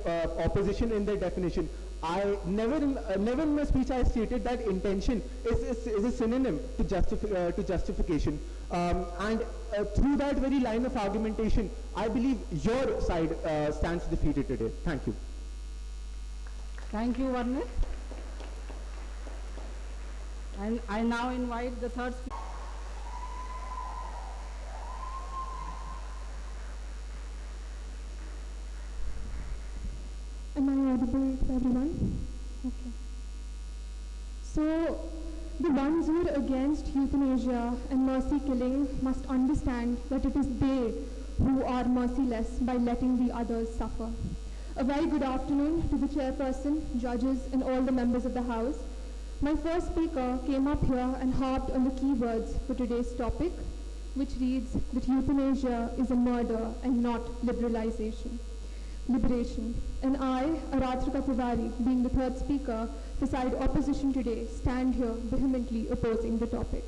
opposition in their definition. I never in my speech I stated that intention is a synonym to justification. And through that very line of argumentation, I believe your side stands defeated today. Thank you. Thank you, Varnit. And I now invite the third speaker. Am I audible to everyone? Okay. So, the ones who are against euthanasia and mercy killing must understand that it is they who are merciless by letting the others suffer. A very good afternoon to the chairperson, judges, and all the members of the House. My first speaker came up here and harped on the key words for today's topic, which reads that euthanasia is a murder and not liberation. And I, Aratrika Tiwari, being the third speaker beside opposition today, stand here vehemently opposing the topic.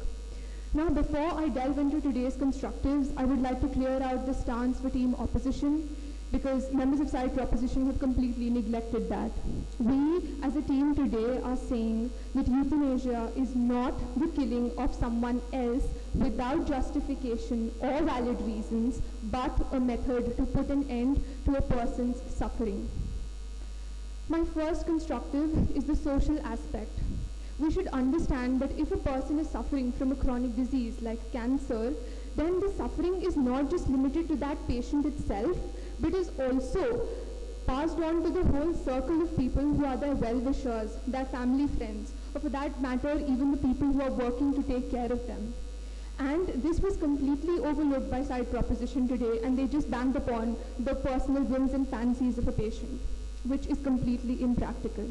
Now, before I delve into today's constructives, I would like to clear out the stance for team opposition, because members of side proposition have completely neglected that. We, as a team today, are saying that euthanasia is not the killing of someone else without justification or valid reasons, but a method to put an end to a person's suffering. My first constructive is the social aspect. We should understand that if a person is suffering from a chronic disease like cancer, then the suffering is not just limited to that patient itself, but is also passed on to the whole circle of people who are their well-wishers, their family friends, or for that matter, even the people who are working to take care of them. And this was completely overlooked by side proposition today, and they just banged upon the personal whims and fancies of a patient, which is completely impractical.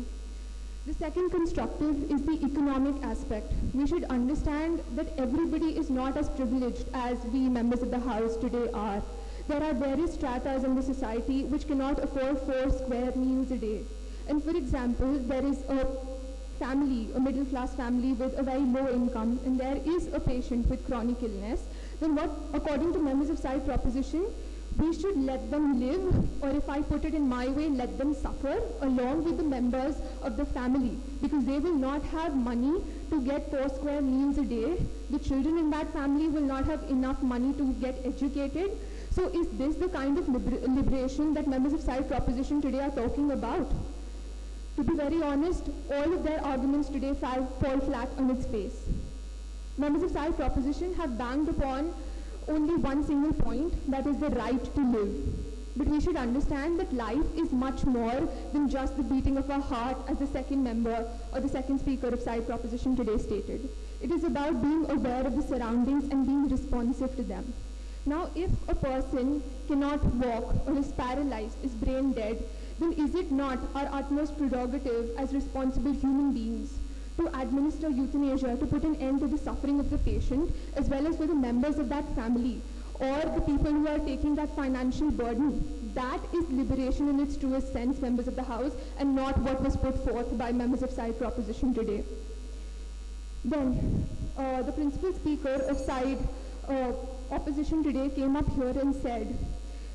The second constructive is the economic aspect. We should understand that everybody is not as privileged as we members of the House today are. There are various stratas in the society which cannot afford 4 square meals a day. And for example, there is a family, a middle class family with a very low income, and there is a patient with chronic illness, then what, according to members of SIDE proposition, we should let them live, or if I put it in my way, let them suffer along with the members of the family, because they will not have money to get 4 square meals a day. The children in that family will not have enough money to get educated. So is this the kind of liberation that members of SIDE proposition today are talking about? To be very honest, all of their arguments today fall flat on its face. Members of SIDE proposition have banged upon only one single point, that is the right to live. But we should understand that life is much more than just the beating of our heart, as the second member or the second speaker of SIDE proposition today stated. It is about being aware of the surroundings and being responsive to them. Now, if a person cannot walk or is paralyzed, is brain dead, then is it not our utmost prerogative as responsible human beings to administer euthanasia, to put an end to the suffering of the patient, as well as for the members of that family, or the people who are taking that financial burden? That is liberation in its truest sense, members of the House, and not what was put forth by members of SIDE proposition today. Then, the principal speaker of SIDE opposition today came up here and said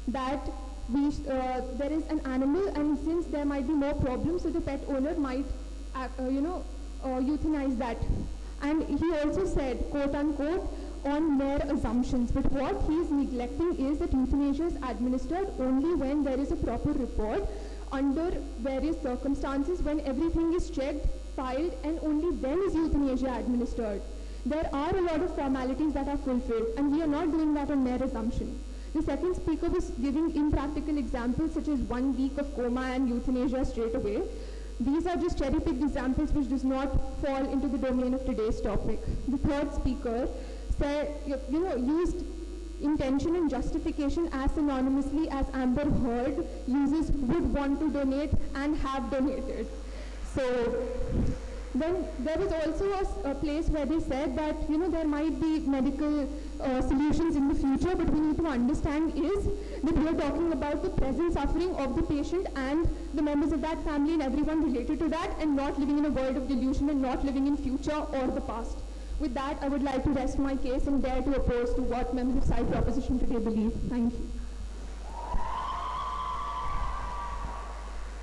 that there is an animal, and since there might be more problems, so the pet owner might, euthanize that. And he also said, quote unquote, on mere assumptions. But what he is neglecting is that euthanasia is administered only when there is a proper report, under various circumstances, when everything is checked, filed, and only then is euthanasia administered. There are a lot of formalities that are fulfilled, and we are not doing that on mere assumption. The second speaker was giving impractical examples such as 1 week of coma and euthanasia straight away. These are just cherry-picked examples which does not fall into the domain of today's topic. The third speaker said, used intention and justification as synonymously as Amber Heard uses would want to donate and have donated. So then there was also a place where they said that there might be medical solutions in the future, but we need to understand is that we are talking about the present suffering of the patient and the members of that family and everyone related to that, and not living in a world of delusion and not living in future or the past. With that, I would like to rest my case and dare to oppose to what members of SIDE proposition today believe. Thank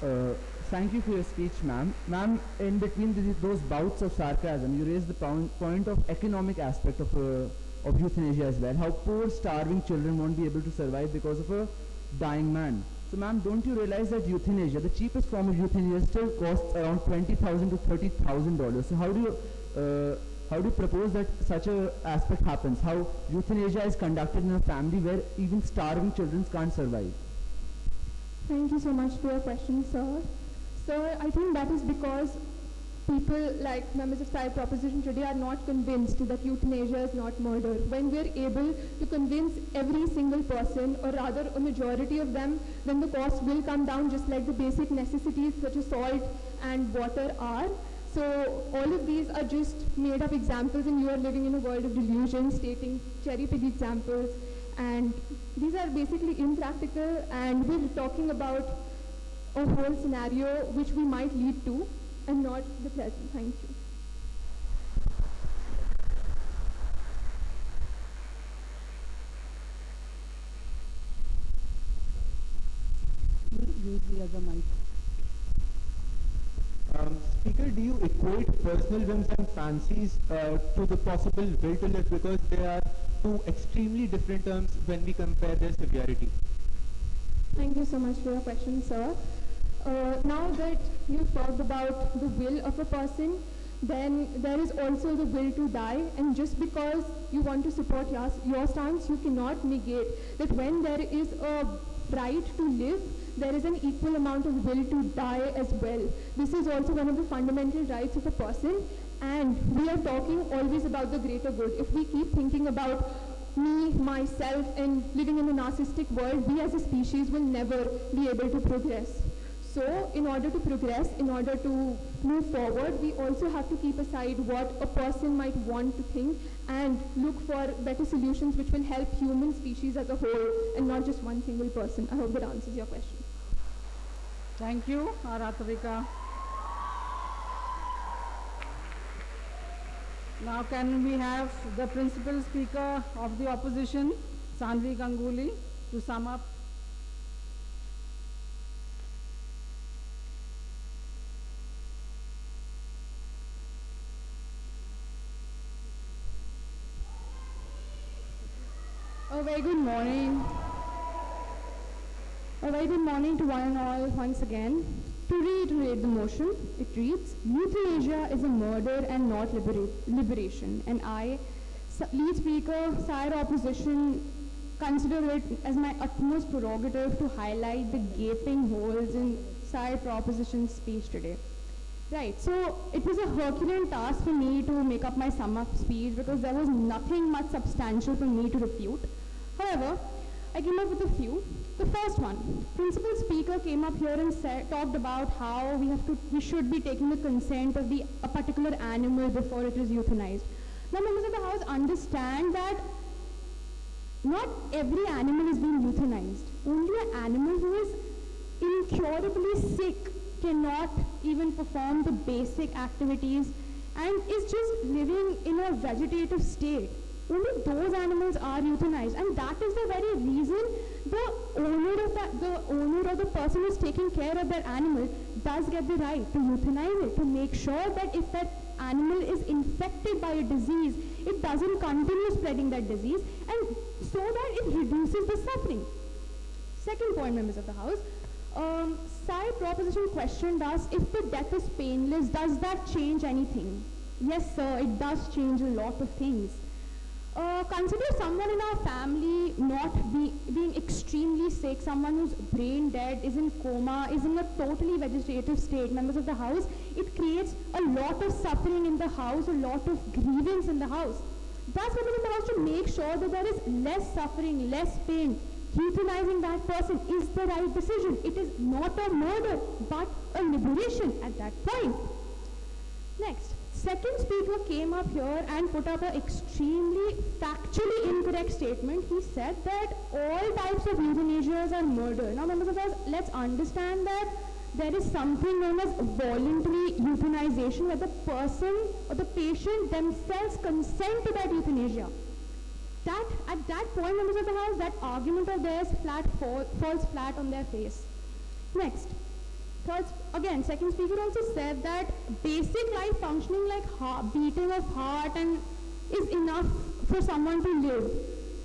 you. Thank you for your speech, ma'am. Ma'am, in between those bouts of sarcasm, you raised the point of economic aspect of euthanasia as well, how poor starving children won't be able to survive because of a dying man. So ma'am, don't you realize that euthanasia, the cheapest form of euthanasia, still costs around $20,000 to $30,000. So how do you propose that such a aspect happens? How euthanasia is conducted in a family where even starving children can't survive? Thank you so much for your question, sir. Sir, I think that is because people like members of SIDE proposition today are not convinced that euthanasia is not murder. When we are able to convince every single person, or rather a majority of them, then the cost will come down, just like the basic necessities such as salt and water are. So all of these are just made up examples, and you are living in a world of delusion, stating cherry-picked examples. And these are basically impractical, and we're talking about a whole scenario which we might lead to, and not the present. Thank you. Use the other mic. Speaker, do you equate personal whims and fancies to the possible will to live, because they are two extremely different terms when we compare their severity? Thank you so much for your question, sir. Now that you've talked about the will of a person, then there is also the will to die, and just because you want to support your stance, you cannot negate that when there is a right to live, there is an equal amount of will to die as well. This is also one of the fundamental rights of a person, and we are talking always about the greater good. If we keep thinking about me, myself, and living in a narcissistic world, we as a species will never be able to progress. So in order to progress, in order to move forward, we also have to keep aside what a person might want to think and look for better solutions which will help human species as a whole and not just one single person. I hope that answers your question. Thank you, Aratarika. Now can we have the principal speaker of the opposition, Sanvi Ganguly, to sum up? A very good morning. A very good morning to one and all once again. To reiterate the motion, it reads, euthanasia is a murder and not liberation. And I, lead speaker, sire opposition, consider it as my utmost prerogative to highlight the gaping holes in sire proposition's speech today. Right, so it was a Herculean task for me to make up my sum up speech because there was nothing much substantial for me to refute. However, I came up with a few. The first one, principal speaker came up here and talked about how we should be taking the consent of a particular animal before it is euthanized. Now, members of the House understand that not every animal is being euthanized. Only an animal who is incurably sick cannot even perform the basic activities and is just living in a vegetative state. Only those animals are euthanized, and that is the very reason the owner or the person who is taking care of that animal does get the right to euthanize it, to make sure that if that animal is infected by a disease, it doesn't continue spreading that disease, and so that it reduces the suffering. Second point, members of the House, side proposition questioned us if the death is painless, does that change anything? Yes, sir, it does change a lot of things. Consider someone in our family not being extremely sick, someone who's brain dead, is in coma, is in a totally vegetative state. Members of the House, it creates a lot of suffering in the house, a lot of grievance in the house. Thus, members of the House, to make sure that there is less suffering, less pain, euthanizing that person is the right decision. It is not a murder, but a liberation at that point. Next. Second speaker came up here and put up an extremely factually incorrect statement. He said that all types of euthanasia are murder. Now, members of the House, let's understand that there is something known as voluntary euthanization, where the person or the patient themselves consent to that euthanasia. That, at that point, members of the House, that argument of theirs falls flat on their face. Next. Third, again, second speaker also said that basic life functioning like beating of heart and is enough for someone to live.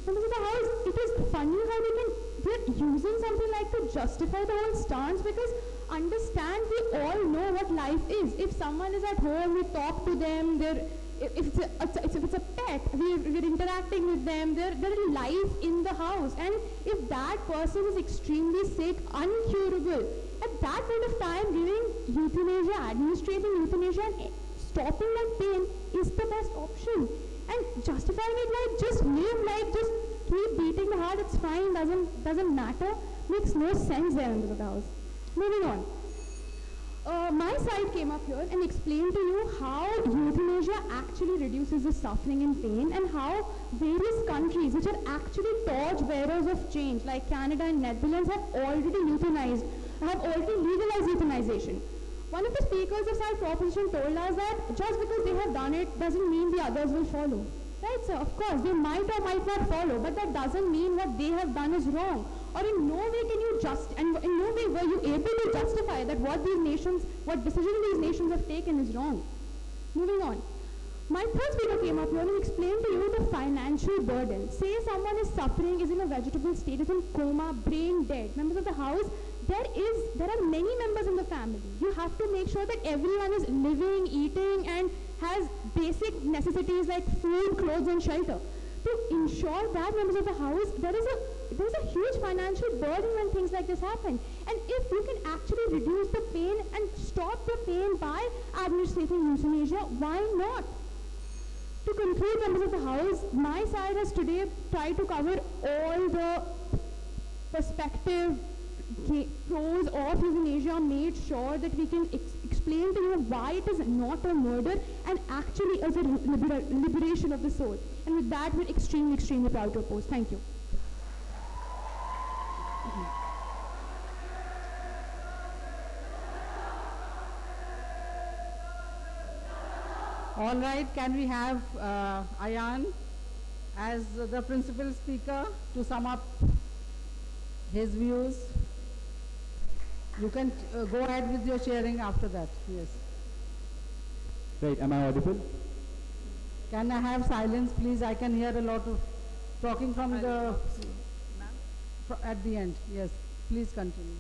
Members of the House, it is funny how they're using something like to justify the whole stance, because understand, we all know what life is. If someone is at home, we talk to them, if it's a pet, we're interacting with them, they're life in the house. And if that person is extremely sick, uncurable, at that point of time, giving euthanasia, administrating euthanasia and stopping that pain is the best option. And justifying it like just live life, just keep beating the heart, it's fine, doesn't matter, makes no sense there, members of the House. Moving on. My side came up here and explained to you how euthanasia actually reduces the suffering and pain, and how various countries which are actually torch bearers of change, like Canada and Netherlands, have already legalized euthanization. One of the speakers of side proposition told us that just because they have done it doesn't mean the others will follow. Right, sir? Of course, they might or might not follow, but that doesn't mean what they have done is wrong. Or in no way can you and in no way were you able to justify that what decision these nations have taken is wrong. Moving on. My third speaker came up here and explained to you the financial burden. Say someone is suffering, is in a vegetable state, is in coma, brain dead. Members of the House, there are many members in the family. You have to make sure that everyone is living, eating, and has basic necessities like food, clothes, and shelter. To ensure that, members of the House, there is a huge financial burden when things like this happen. And if you can actually reduce the pain and stop the pain by administrating euthanasia, why not? To conclude, members of the House, my side has today tried to cover all the perspective pros of euthanasia made sure that we can explain to you why it is not a murder and actually is a liberation of the soul. And with that, we're extremely, extremely proud to oppose. Thank you. All right, can we have Ayan as the principal speaker to sum up his views? You can go ahead with your sharing after that, yes. Right, am I audible? Can I have silence, please? I can hear a lot of talking from the, at the end, yes. Please continue.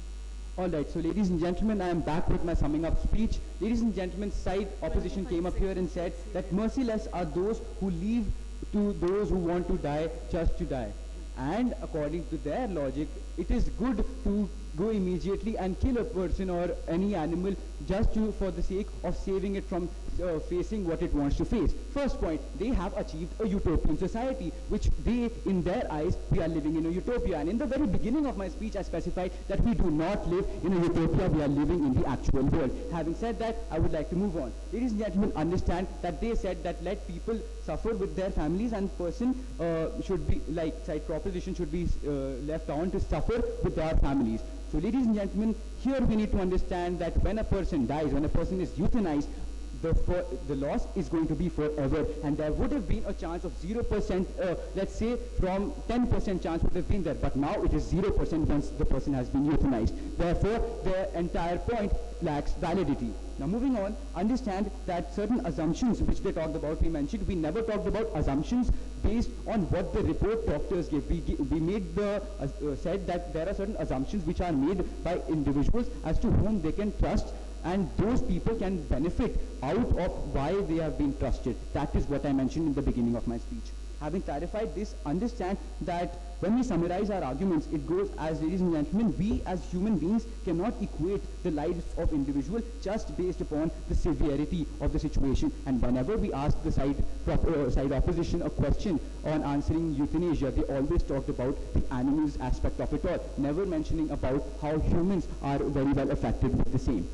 Alright, so ladies and gentlemen, I am back with my summing up speech. Ladies and gentlemen, side opposition came up here and said that merciless are those who leave to those who want to die just to die. And according to their logic, it is good to go immediately and kill a person or any animal just for the sake of saving it from facing what it wants to face. First point, they have achieved a utopian society, which they, in their eyes, we are living in a utopia. And in the very beginning of my speech, I specified that we do not live in a utopia, we are living in the actual world. Having said that, I would like to move on. Ladies and gentlemen, understand that they said that let people suffer with their families and person should be, like side proposition, should be left on to suffer with their families. So ladies and gentlemen, here we need to understand that when a person dies, when a person is euthanized, the loss is going to be forever, and there would have been a chance of 0%, let's say from 10% chance would have been there, but now it is 0% once the person has been euthanized. Therefore, the entire point lacks validity. Now moving on, understand that certain assumptions which they talked about, we mentioned, we never talked about assumptions based on what the report doctors give. We made the, said that there are certain assumptions which are made by individuals as to whom they can trust, and those people can benefit out of why they have been trusted. That is what I mentioned in the beginning of my speech. Having clarified this, understand that when we summarize our arguments, it goes as, ladies and gentlemen, we as human beings cannot equate the lives of individual just based upon the severity of the situation. And whenever we ask the side opposition a question on answering euthanasia, they always talked about the animals aspect of it all, never mentioning about how humans are very well affected with the same.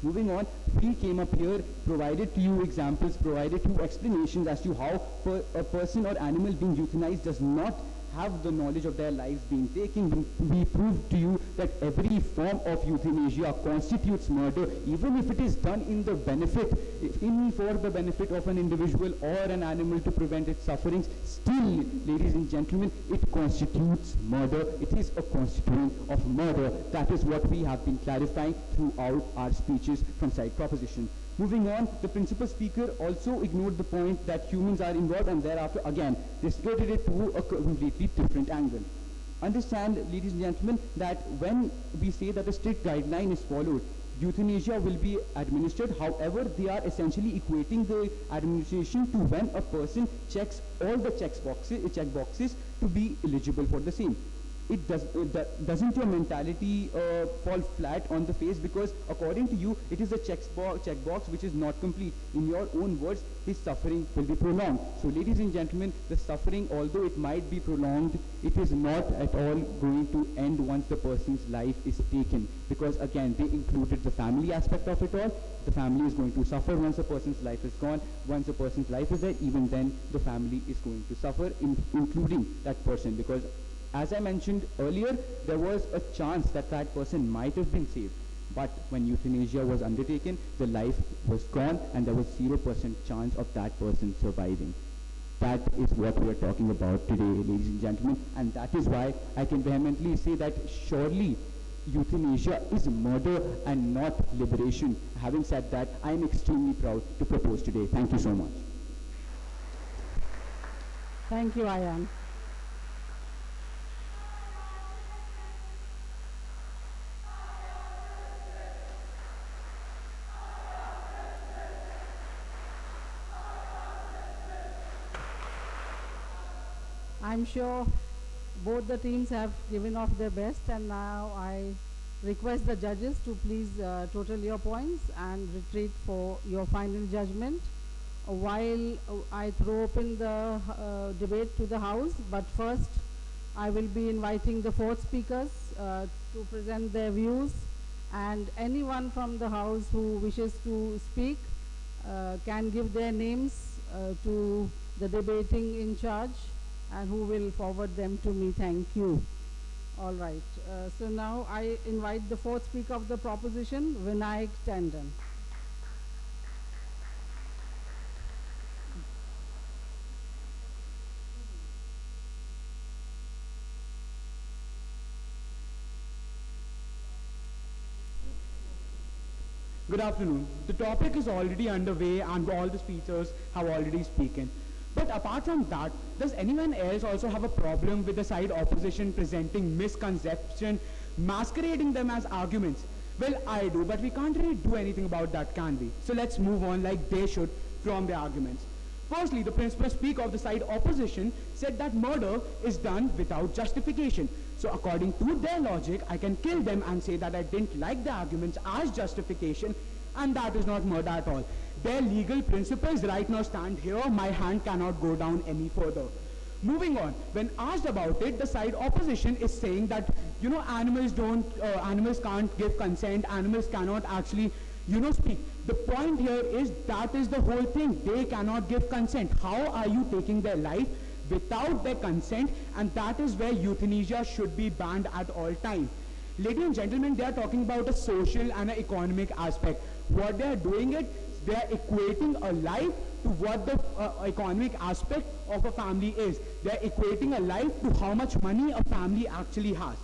Moving on, we came up here, provided to you examples, provided to you explanations as to how a person or animal being euthanized does not have the knowledge of their lives being taken. We proved to you that every form of euthanasia constitutes murder, even if it is done in the benefit, for the benefit of an individual or an animal to prevent its sufferings. Still, ladies and gentlemen, it constitutes murder. It is a constituent of murder. That is what we have been clarifying throughout our speeches from side proposition. Moving on, the principal speaker also ignored the point that humans are involved, and thereafter again distorted it to a completely different angle. Understand, ladies and gentlemen, that when we say that a strict guideline is followed, euthanasia will be administered. However, they are essentially equating the administration to when a person checks all the check boxes to be eligible for the same. Doesn't your mentality fall flat on the face? Because according to you, it is a checkbox which is not complete. In your own words, his suffering will be prolonged. So ladies and gentlemen, the suffering, although it might be prolonged, it is not at all going to end once the person's life is taken. Because again, they included the family aspect of it all. The family is going to suffer once a person's life is gone. Once a person's life is there, even then the family is going to suffer, including that person. Because as I mentioned earlier, there was a chance that that person might have been saved. But when euthanasia was undertaken, the life was gone and there was 0% chance of that person surviving. That is what we are talking about today, ladies and gentlemen. And that is why I can vehemently say that surely euthanasia is murder and not liberation. Having said that, I am extremely proud to propose today. Thank you so much. Thank you, Ayan. I'm sure both the teams have given off their best, and now I request the judges to please total your points and retreat for your final judgment while I throw open the debate to the House. But first, I will be inviting the fourth speakers to present their views, and anyone from the house who wishes to speak can give their names to the debating in charge, and who will forward them to me. Thank you. All right. So now I invite the fourth speaker of the proposition, Vinayak Tandon. Good afternoon. The topic is already underway and all the speakers have already spoken. But apart from that, does anyone else also have a problem with the side opposition presenting misconception, masquerading them as arguments? Well, I do, but we can't really do anything about that, can we? So let's move on like they should from their arguments. Firstly, the principal speaker of the side opposition said that murder is done without justification. So according to their logic, I can kill them and say that I didn't like the arguments as justification, and that is not murder at all. Their legal principles right now stand here. My hand cannot go down any further. Moving on, when asked about it, the side opposition is saying that, animals can't give consent, animals cannot actually, speak. The point here is that is the whole thing. They cannot give consent. How are you taking their life without their consent? And that is where euthanasia should be banned at all times. Ladies and gentlemen, they are talking about a social and an economic aspect. What they are doing it, they are equating a life to what the economic aspect of a family is. They are equating a life to how much money a family actually has.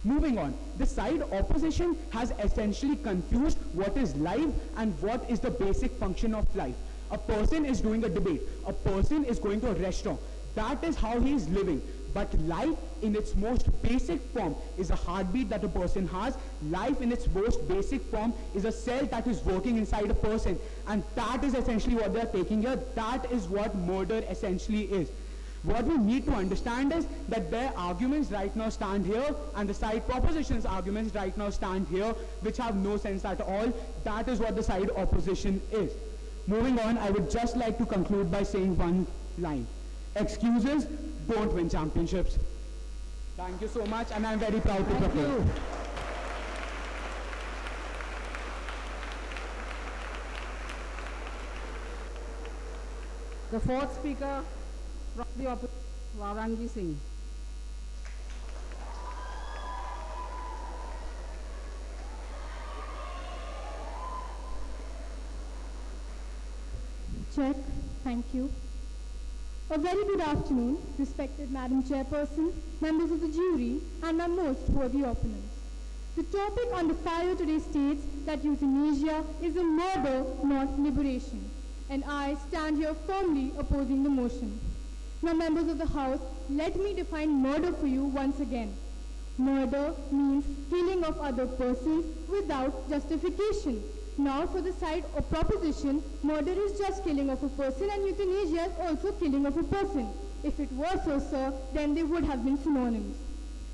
Moving on, the side opposition has essentially confused what is life and what is the basic function of life. A person is doing a debate. A person is going to a restaurant. That is how he is living. But life in its most basic form is a heartbeat that a person has. Life in its most basic form is a cell that is working inside a person. And that is essentially what they are taking here. That is what murder essentially is. What we need to understand is that their arguments right now stand here, and the side proposition's arguments right now stand here, which have no sense at all. That is what the side opposition is. Moving on, I would just like to conclude by saying one line. Excuses don't win championships. Thank you so much, and I'm very proud to proclaim. The fourth speaker from the opposition, Varangi Singh. Check. Thank you. A very good afternoon, respected Madam Chairperson, members of the jury, and my most worthy opponents. The topic on the fire today states that euthanasia is a murder, not liberation, and I stand here firmly opposing the motion. Now, members of the House, let me define murder for you once again. Murder means killing of other persons without justification. Now, for the side of proposition, murder is just killing of a person and euthanasia is also killing of a person. If it were so, sir, then they would have been synonyms.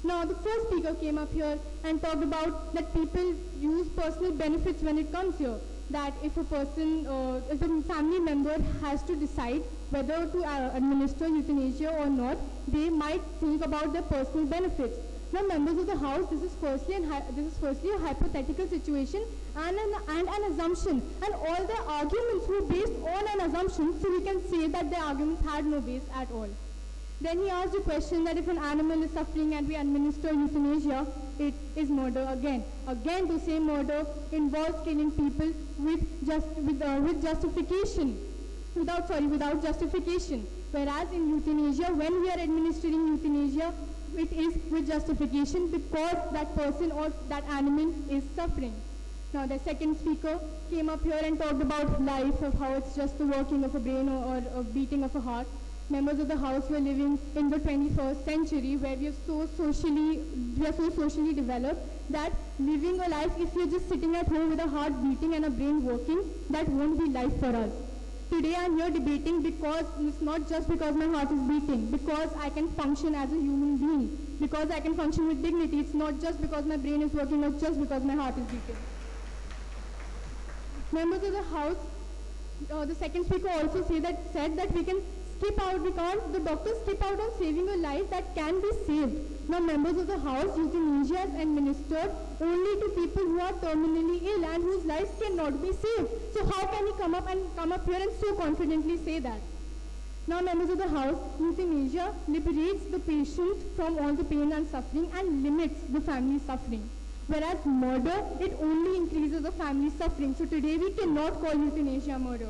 Now, the first speaker came up here and talked about that people use personal benefits when it comes here. That if a person, if a family member has to decide whether to administer euthanasia or not, they might think about their personal benefits. Now, members of the House, this is firstly a hypothetical situation and an assumption, and all their arguments were based on an assumption, so we can say that their arguments had no base at all. Then he asked a question that if an animal is suffering and we administer euthanasia, it is murder again. Again, to say murder involves killing people with justification, without justification. Whereas in euthanasia, when we are administering euthanasia, it is with justification because that person or that animal is suffering. Now, the second speaker came up here and talked about life, of how it's just the working of a brain or a beating of a heart. Members of the House, we are living in the 21st century where we are so socially developed that living a life, if you're just sitting at home with a heart beating and a brain working, that won't be life for us. Today I'm here debating because it's not just because my heart is beating, because I can function as a human being, because I can function with dignity. It's not just because my brain is working or just because my heart is beating. Members of the House, the second speaker also said that we can skip out because the doctors skip out on saving a life that can be saved. Now members of the House, euthanasia is administered only to people who are terminally ill and whose lives cannot be saved. So how can he come up here and so confidently say that? Now members of the House, euthanasia liberates the patient from all the pain and suffering and limits the family suffering. Whereas murder, it only increases the family suffering. So today we cannot call euthanasia murder.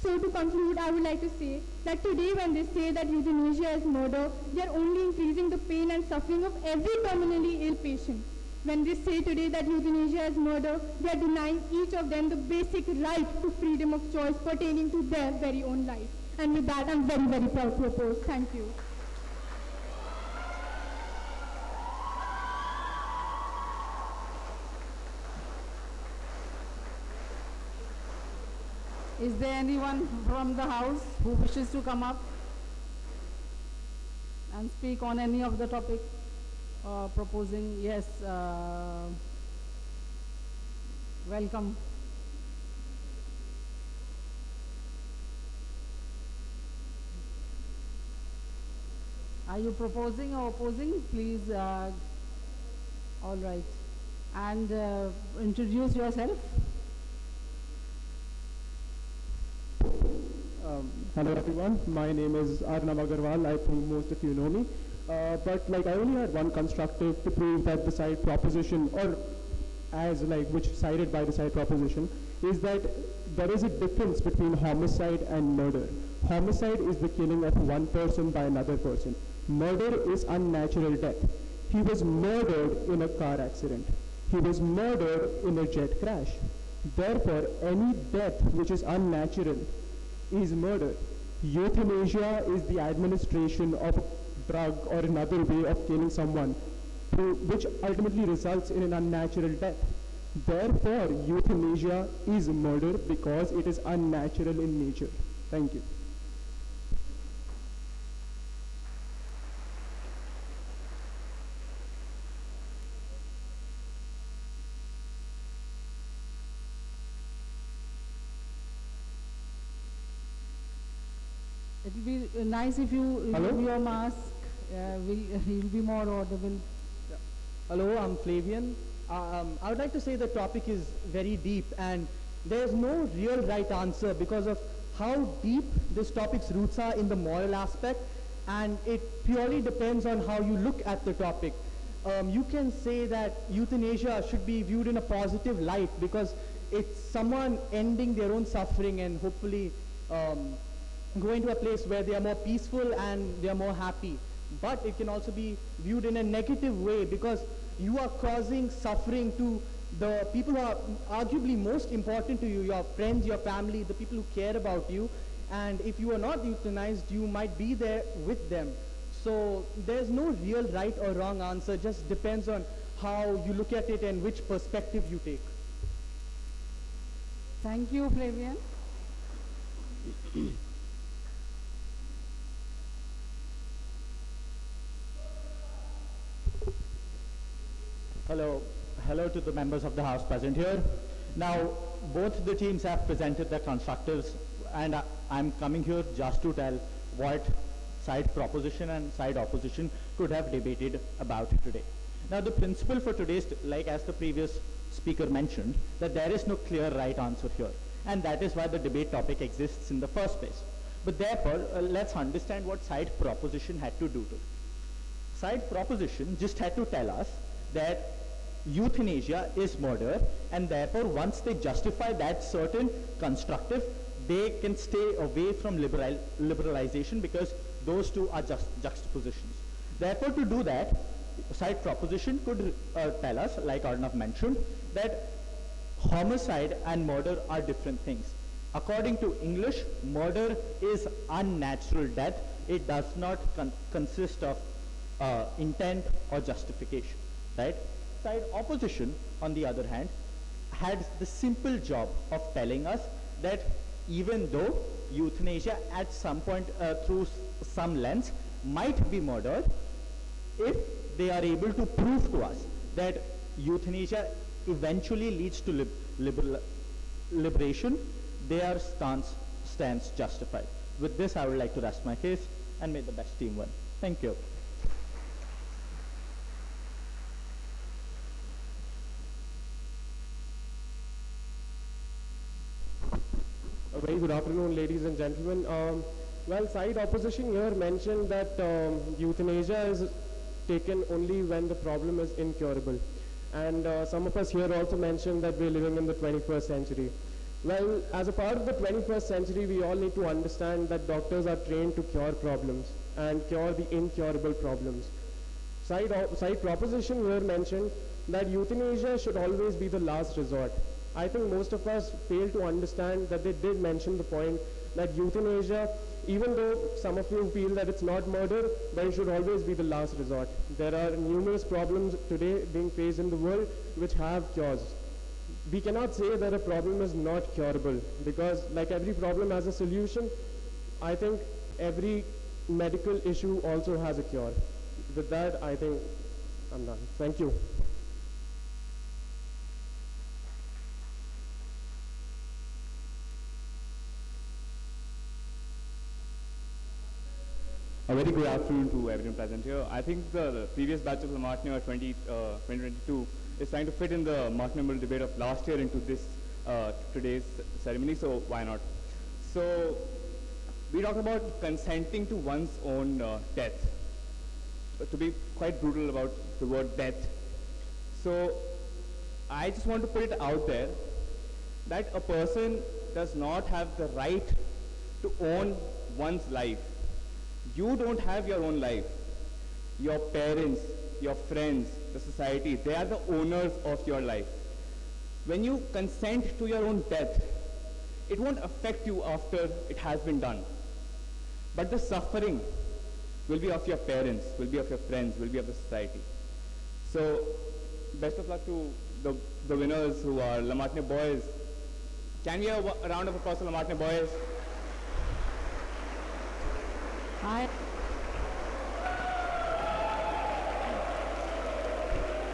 So to conclude, I would like to say that today when they say that euthanasia is murder, they are only increasing the pain and suffering of every terminally ill patient. When they say today that euthanasia is murder, they are denying each of them the basic right to freedom of choice pertaining to their very own life. And with that, I'm very, very proud to oppose. Thank you. Is there anyone from the House who wishes to come up and speak on any of the topic proposing? Yes, welcome. Are you proposing or opposing? Please, all right. And introduce yourself. Hello everyone, my name is Arnab Agarwal. I think most of you know me. But like I only had one constructive to prove that the side proposition, or as like which cited by the side proposition, is that there is a difference between homicide and murder. Homicide is the killing of one person by another person. Murder is unnatural death. He was murdered in a car accident. He was murdered in a jet crash. Therefore, any death which is unnatural is murder. Euthanasia is the administration of a drug or another way of killing someone, which ultimately results in an unnatural death. Therefore, euthanasia is murder because it is unnatural in nature. Thank you. It will be nice if you remove your mask. He'll be more audible. Hello, I'm Flavian. I would like to say the topic is very deep and there's no real right answer because of how deep this topic's roots are in the moral aspect, and it purely depends on how you look at the topic. You can say that euthanasia should be viewed in a positive light because it's someone ending their own suffering and hopefully going to a place where they are more peaceful and they are more happy. But it can also be viewed in a negative way because you are causing suffering to the people who are arguably most important to you, your friends, your family, the people who care about you. And if you are not euthanized, you might be there with them. So there's no real right or wrong answer, just depends on how you look at it and which perspective you take. Thank you, Flavian. Hello to the members of the House present here. Now, both the teams have presented their constructives, and I'm coming here just to tell what side proposition and side opposition could have debated about today. Now, the principle for today's, like as the previous speaker mentioned, that there is no clear right answer here, and that is why the debate topic exists in the first place. But therefore, let's understand what side proposition had to do to it. Side proposition just had to tell us that euthanasia is murder, and therefore once they justify that certain constructive, they can stay away from liberalization because those two are just juxtapositions. Therefore, to do that, side proposition could tell us, like Arnav mentioned, that homicide and murder are different things. According to English, murder is unnatural death. It does not consist of intent or justification, right? Side opposition, on the other hand, had the simple job of telling us that even though euthanasia at some point through some lens might be murder, if they are able to prove to us that euthanasia eventually leads to liberation, their stance stands justified. With this, I would like to rest my case and may the best team win. Thank you. A very good afternoon, ladies and gentlemen. Well, side opposition here mentioned that euthanasia is taken only when the problem is incurable. And some of us here also mentioned that we're living in the 21st century. Well, as a part of the 21st century, we all need to understand that doctors are trained to cure problems and cure the incurable problems. Side proposition here mentioned that euthanasia should always be the last resort. I think most of us fail to understand that they did mention the point that euthanasia, even though some of you feel that it's not murder, but it should always be the last resort. There are numerous problems today being faced in the world which have cures. We cannot say that a problem is not curable, because like every problem has a solution, I think every medical issue also has a cure. With that, I think I'm done. Thank you. A very good afternoon to everyone present here. I think the previous batch of the Martineau 2022 is trying to fit in the Martineau debate of last year into this today's ceremony, so why not? So we talked about consenting to one's own death. To be quite brutal about the word death. So I just want to put it out there that a person does not have the right to own one's life. You don't have your own life. Your parents, your friends, the society, they are the owners of your life. When you consent to your own death, it won't affect you after it has been done. But the suffering will be of your parents, will be of your friends, will be of the society. So, best of luck to the winners who are La Martiniere boys. Can we have a round of applause for La Martiniere boys? Hi.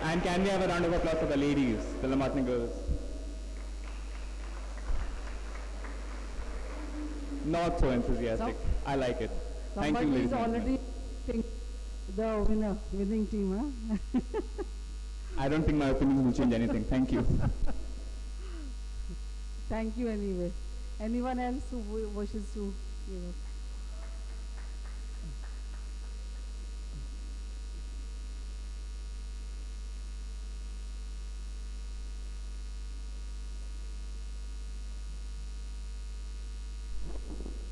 And can we have a round of applause for the ladies, the La Martiniere girls? Not so enthusiastic. I like it. Thank you, Somebody ladies is and already gentlemen. the winning team, huh? I don't think my opinion will change anything. Thank you. Thank you anyway. Anyone else who wishes to give us?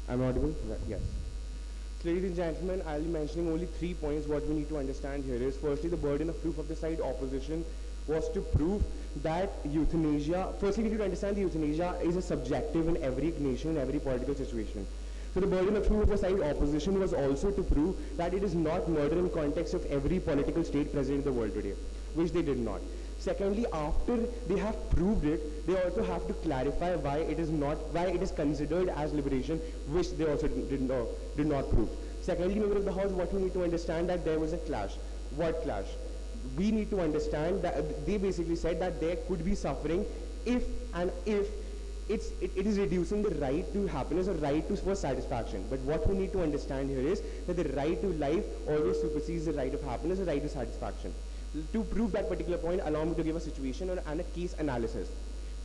I'm audible? Yes. So, ladies and gentlemen, I'll be mentioning only 3 points. What we need to understand here is, firstly, the burden of proof of the side opposition was to prove that euthanasia, firstly we need to understand that euthanasia is a subjective in every nation, every political situation. So the burden of proof of the side opposition was also to prove that it is not murder in context of every political state present in the world today, which they did not. Secondly, after they have proved it, they also have to clarify why it is considered as liberation, which they also did not prove. Secondly, members of the House, what we need to understand that there was a clash. What clash? We need to understand that they basically said that there could be suffering if it is reducing the right to happiness or right to for satisfaction. But what we need to understand here is that the right to life always supersedes the right of happiness or right to satisfaction. To prove that particular point, allow me to give a situation and a case analysis.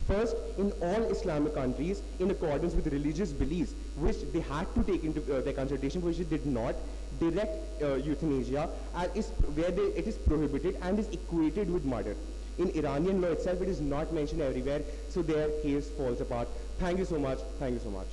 First, in all Islamic countries, in accordance with religious beliefs, which they had to take into their consideration, which they did not, direct euthanasia where it is prohibited and is equated with murder. In Iranian law itself, it is not mentioned everywhere, so their case falls apart. Thank you so much. Thank you so much.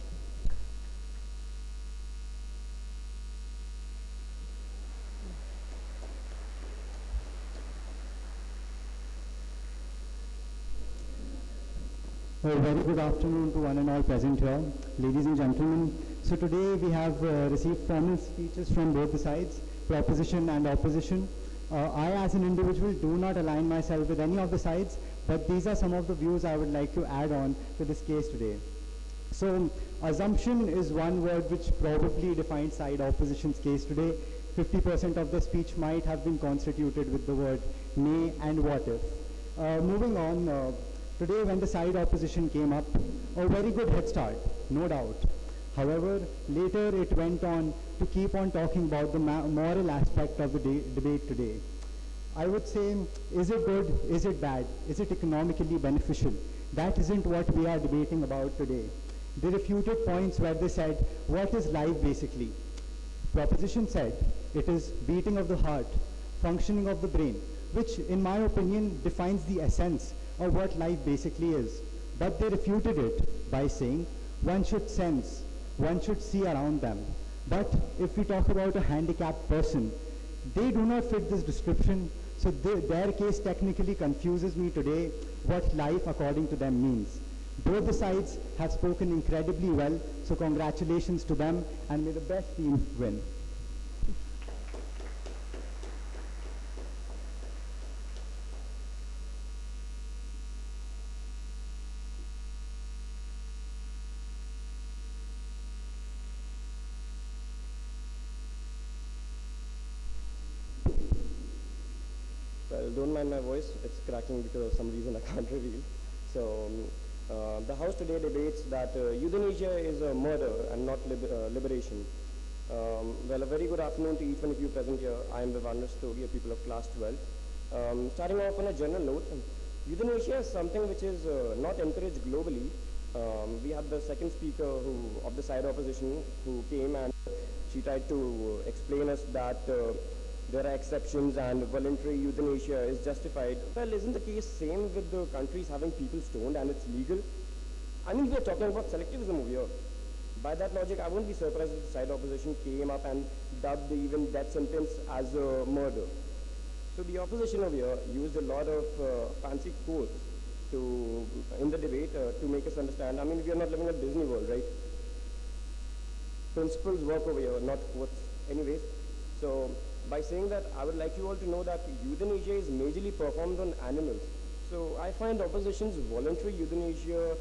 A very good afternoon to one and all present here, ladies and gentlemen. So today we have received formal speeches from both the sides, proposition and opposition. I as an individual do not align myself with any of the sides, but these are some of the views I would like to add on to this case today. So assumption is one word which probably defines side opposition's case today. 50% of the speech might have been constituted with the word may and what if. Moving on, today when the side opposition came up, a very good head start, no doubt. However, later it went on to keep on talking about the moral aspect of the debate today. I would say, is it good? Is it bad? Is it economically beneficial? That isn't what we are debating about today. They refuted points where they said, what is life basically? Proposition said, it is beating of the heart, functioning of the brain, which in my opinion defines the essence of what life basically is. But they refuted it by saying, one should sense, one should see around them. But if we talk about a handicapped person, they do not fit this description, so their case technically confuses me today what life according to them means. Both the sides have spoken incredibly well, so congratulations to them, and may the best team win. Well, don't mind my voice, it's cracking because of some reason I can't reveal. So, the House today debates that euthanasia is a murder and not liberation. Well, a very good afternoon to each one of you present here. I am Vivandra Stogi, a pupil of class 12. Starting off on a general note, euthanasia is something which is not encouraged globally. We had the second speaker of the side opposition who came and she tried to explain us that there are exceptions and voluntary euthanasia is justified. Well, isn't the case same with the countries having people stoned and it's legal? I mean, we are talking about selectivism over here. By that logic, I won't be surprised if the side opposition came up and dubbed the even death sentence as a murder. So the opposition over here used a lot of fancy quotes in the debate to make us understand. I mean, we are not living in Disney World, right? Principles work over here, not quotes. Anyways, so by saying that, I would like you all to know that euthanasia is majorly performed on animals. So I find opposition's voluntary euthanasia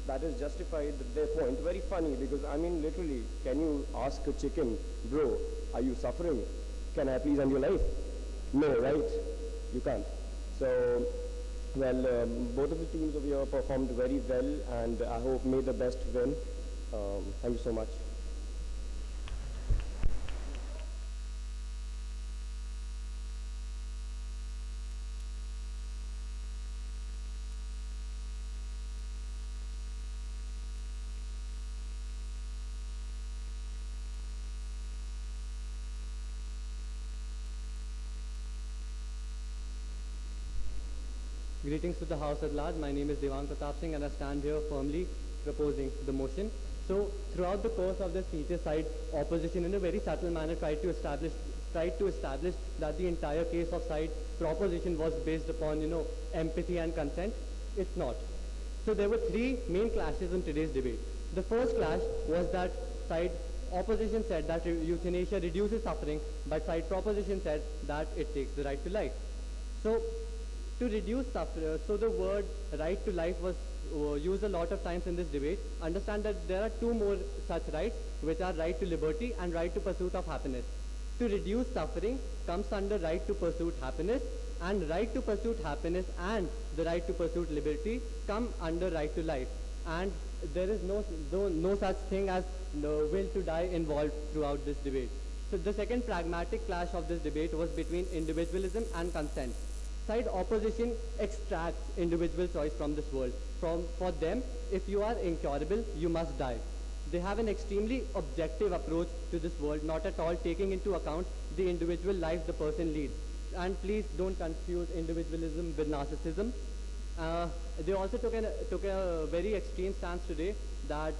that is justified, their point, very funny because I mean literally, can you ask a chicken, bro, are you suffering? Can I please end your life? No, right? You can't. So, well, both of the teams over here performed very well and I hope may the best win. Thank you so much. Greetings to the House at large. My name is Devang Pratap Singh and I stand here firmly proposing the motion. So throughout the course of the speeches, side opposition in a very subtle manner tried to establish that the entire case of side proposition was based upon, empathy and consent. It's not. So there were three main clashes in today's debate. The first clash was that side opposition said that euthanasia reduces suffering, but side proposition said that it takes the right to life. So to reduce suffering, so the word right to life was used a lot of times in this debate. Understand that there are two more such rights, which are right to liberty and right to pursuit of happiness. To reduce suffering comes under right to pursue happiness, and right to pursue happiness and the right to pursue liberty come under right to life. And there is no such thing as the will to die involved throughout this debate. So the second pragmatic clash of this debate was between individualism and consent. Side opposition extracts individual choice from this world. For them, if you are incurable, you must die. They have an extremely objective approach to this world, not at all taking into account the individual life the person leads. And please don't confuse individualism with narcissism. They also took a very extreme stance today that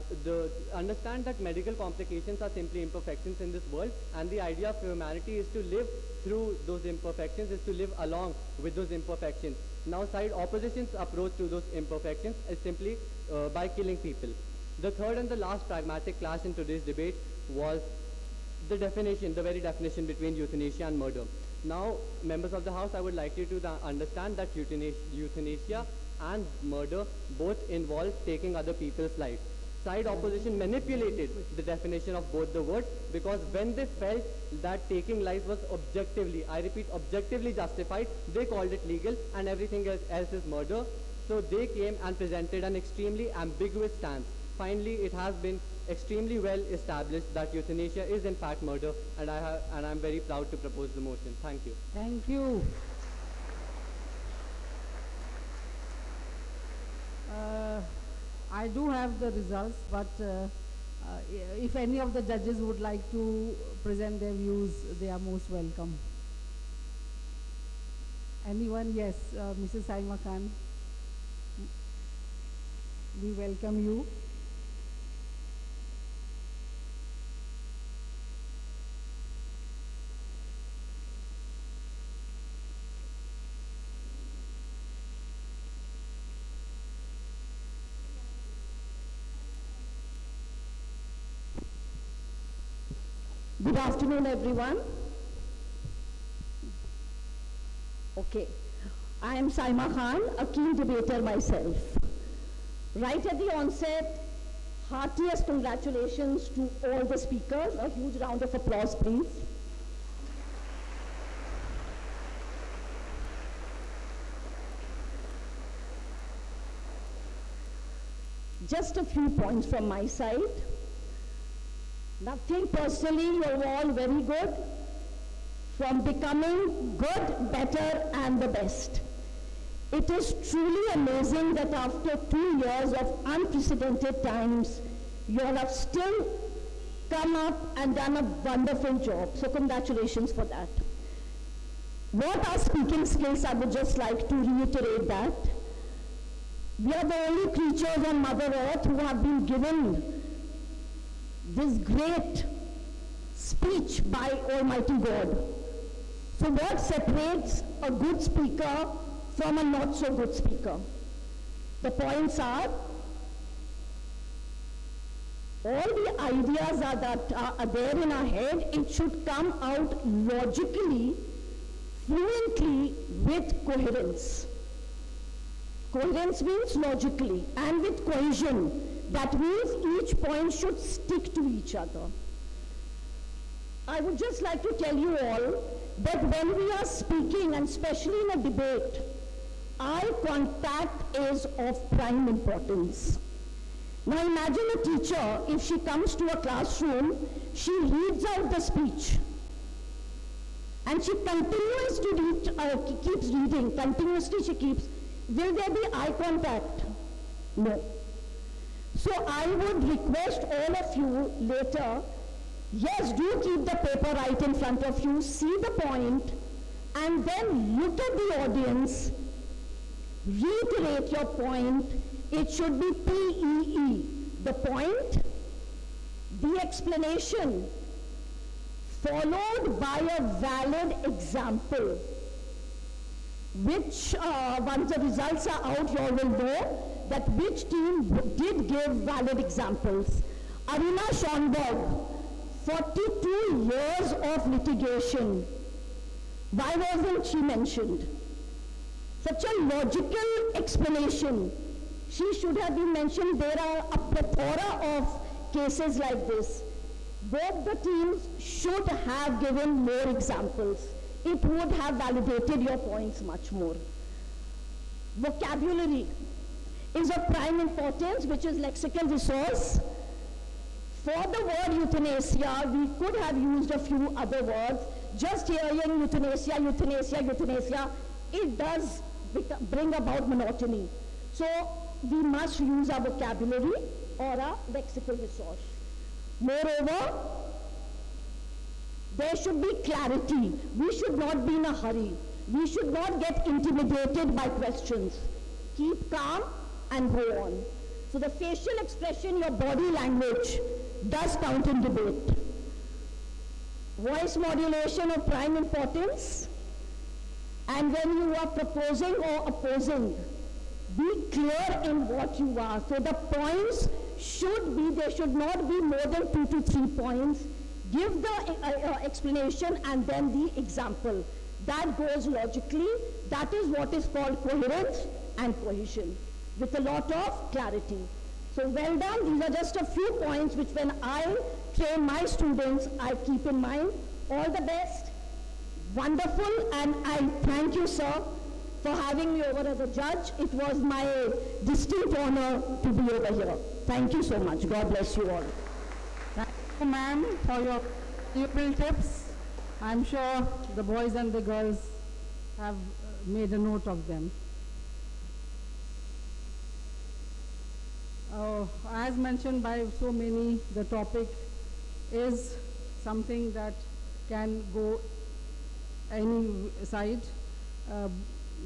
understand that medical complications are simply imperfections in this world, and the idea of humanity is to live through those imperfections, is to live along with those imperfections. Now side opposition's approach to those imperfections is simply by killing people. The third and the last pragmatic clash in today's debate was the very definition between euthanasia and murder. Now, members of the House, I would like you to understand that euthanasia and murder both involve taking other people's lives. Side opposition manipulated the definition of both the words because when they felt that taking life was objectively, I repeat, objectively justified, they called it legal and everything else is murder. So they came and presented an extremely ambiguous stance. Finally, it has been extremely well established that euthanasia is in fact murder, and I'm very proud to propose the motion. Thank you. Thank you. I do have the results, but if any of the judges would like to present their views, they are most welcome. Anyone? Yes, Mrs. Saima Khan. We welcome you. Good afternoon, everyone. Okay, I am Saima Khan, a keen debater myself. Right at the onset, heartiest congratulations to all the speakers. A huge round of applause, please. Just a few points from my side. Nothing personally, you're all very good. From becoming good, better, and the best. It is truly amazing that after 2 years of unprecedented times, you all have still come up and done a wonderful job. So congratulations for that. What are speaking skills? I would just like to reiterate that. We are the only creatures on Mother Earth who have been given this great speech by Almighty God. So what separates a good speaker from a not so good speaker? The points are, all the ideas that are there in our head, it should come out logically, fluently, with coherence. Coherence means logically, and with cohesion. That means each point should stick to each other. I would just like to tell you all that when we are speaking, and especially in a debate, eye contact is of prime importance. Now imagine a teacher, if she comes to a classroom, she reads out the speech, and she continues to keeps reading, continuously she keeps. Will there be eye contact? No. So I would request all of you later, yes, do keep the paper right in front of you, see the point, and then look at the audience, reiterate your point. It should be PEE, the point, the explanation, followed by a valid example, which once the results are out, you all will know that which team did give valid examples. Arina Schonberg, 42 years of litigation. Why wasn't she mentioned? Such a logical explanation. She should have been mentioned. There are a plethora of cases like this. Both the teams should have given more examples. It would have validated your points much more. Vocabulary is of prime importance, which is lexical resource. For the word euthanasia, we could have used a few other words. Just hearing euthanasia, euthanasia, euthanasia, it does bring about monotony. So we must use our vocabulary or a lexical resource. Moreover, there should be clarity. We should not be in a hurry. We should not get intimidated by questions. Keep calm and go on. So the facial expression, your body language, does count in debate. Voice modulation of prime importance. And when you are proposing or opposing, be clear in what you are. So the points should be, there should not be more than 2 to 3 points. Give the explanation and then the example. That goes logically. That is what is called coherence and cohesion, with a lot of clarity. So well done. These are just a few points which when I train my students, I keep in mind. All the best. Wonderful. And I thank you, sir, for having me over as a judge. It was my distinct honor to be over here. Thank you so much. God bless you all. Ma'am, for your valuable tips. I'm sure the boys and the girls have made a note of them. As mentioned by so many, the topic is something that can go any side.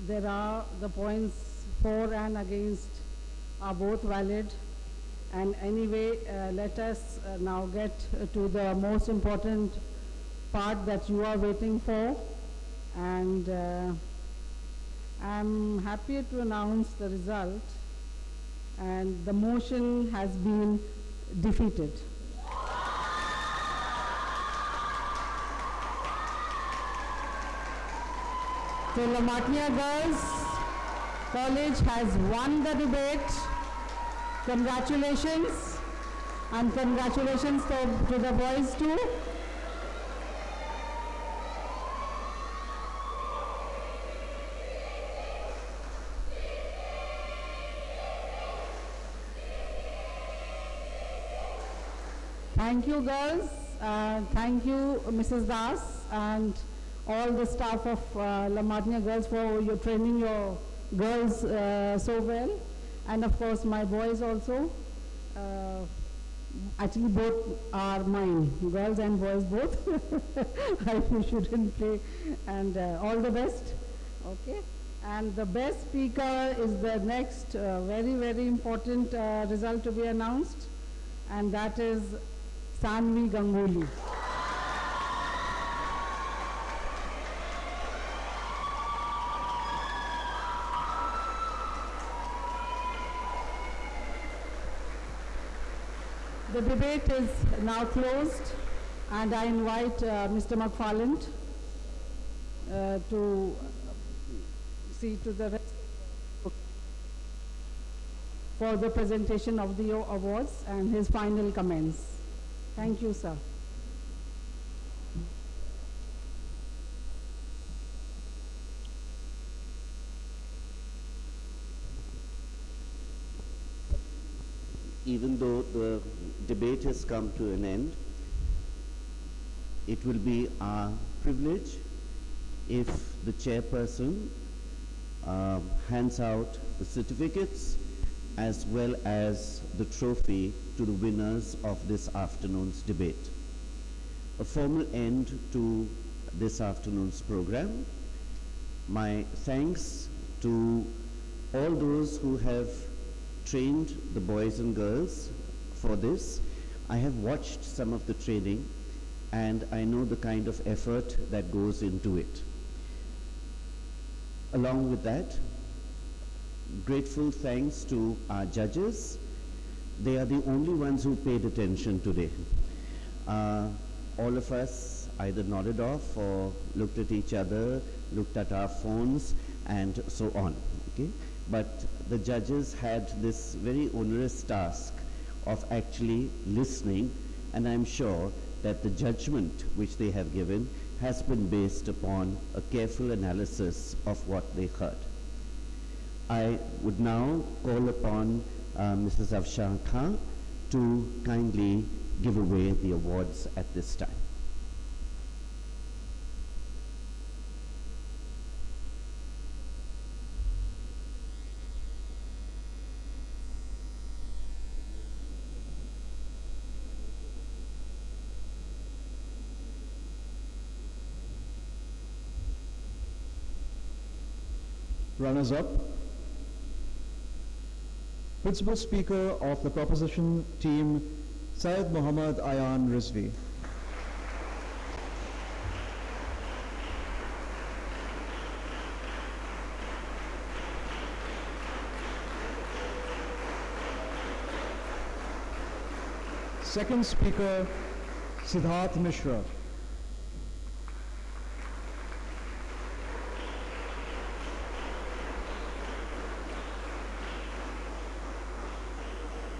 There are the points for and against are both valid. And anyway, let us now get to the most important part that you are waiting for. And I'm happy to announce the result. And the motion has been defeated. So La Martiniere Girls College has won the debate. Congratulations, and congratulations to the boys too. Thank you, girls. Thank you, Mrs. Das, and all the staff of La Martiniere Girls for your training your girls so well. And of course, my boys also. Actually, both are mine, girls and boys both. You shouldn't play. And all the best. Okay. And the best speaker is the next very, very important result to be announced. And that is Sanvi Ganguly. The debate is now closed, and I invite Mr. McFarland to see to the rest for the presentation of the awards and his final comments. Thank you, sir. Even though the debate has come to an end, it will be our privilege if the chairperson hands out the certificates as well as the trophy to the winners of this afternoon's debate. A formal end to this afternoon's program. My thanks to all those who have trained the boys and girls for this. I have watched some of the training and I know the kind of effort that goes into it. Along with that, grateful thanks to our judges. They are the only ones who paid attention today. All of us either nodded off or looked at each other, looked at our phones, and so on. Okay? But the judges had this very onerous task of actually listening, and I'm sure that the judgment which they have given has been based upon a careful analysis of what they heard. I would now call upon Mrs. Afshan Khan to kindly give away the awards at this time. Runners-up, Principal Speaker of the Proposition Team, Syed Muhammad Ayan Rizvi. Second Speaker, Siddharth Mishra.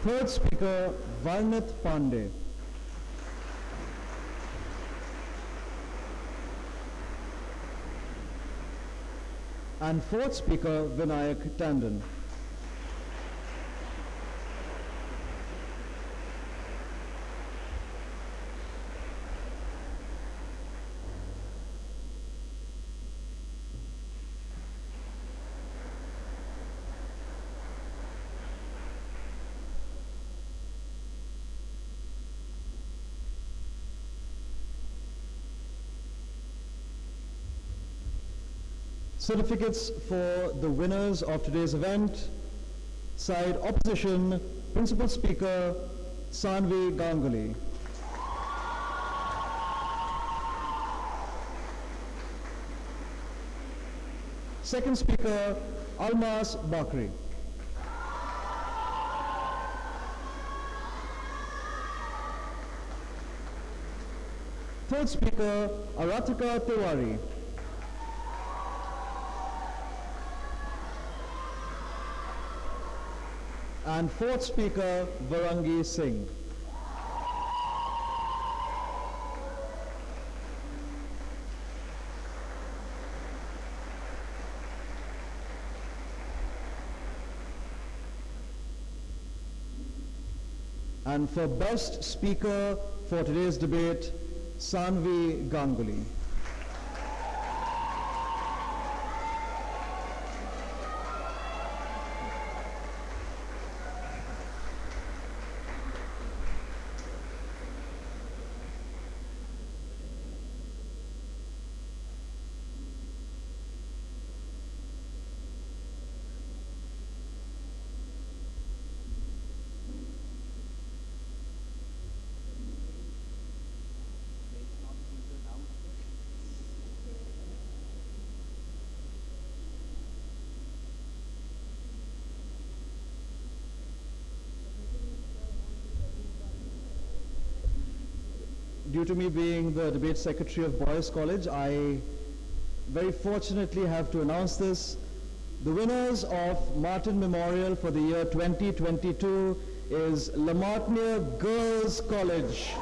Third Speaker, Varnat Pandey. And fourth Speaker, Vinayak Tandon. certificates for the winners of today's event. Side opposition, Principal Speaker Sanvi Ganguly. Second Speaker Almas Bakri. Third Speaker Aratika Tiwari. And fourth Speaker Varangi Singh. And for Best Speaker for today's debate, Sanvi Ganguly. Due to me being the debate secretary of Boys College, I very fortunately have to announce this. The winners of Martin Memorial for the year 2022 is Lamartine Girls College.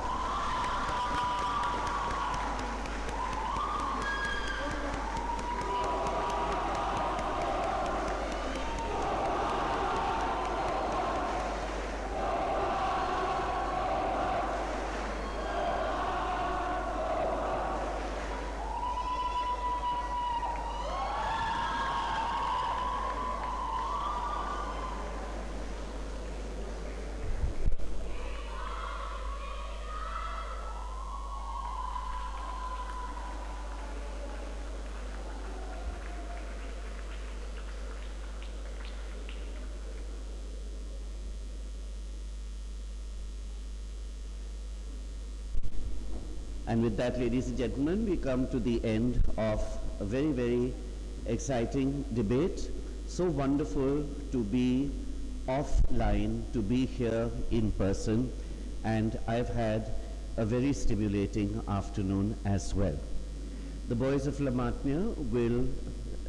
And with that, ladies and gentlemen, we come to the end of a very, very exciting debate. So wonderful to be offline, to be here in person, and I've had a very stimulating afternoon as well. The boys of Lamartine will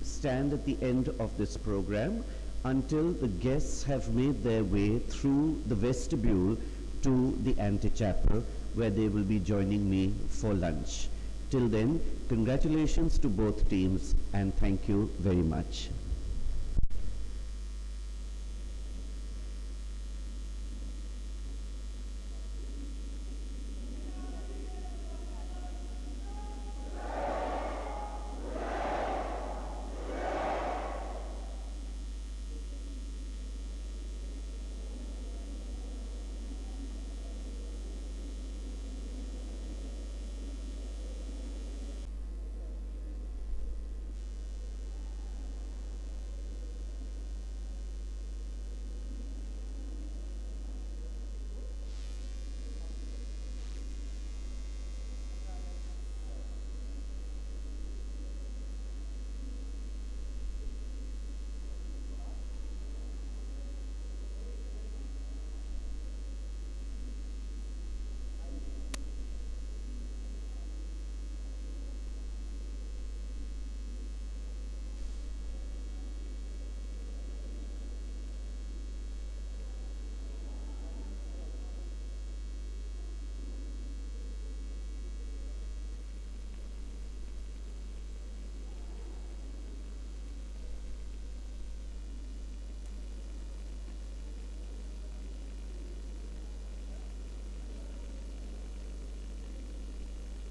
stand at the end of this program until the guests have made their way through the vestibule to the antechapel, where they will be joining me for lunch. Till then, congratulations to both teams and thank you very much.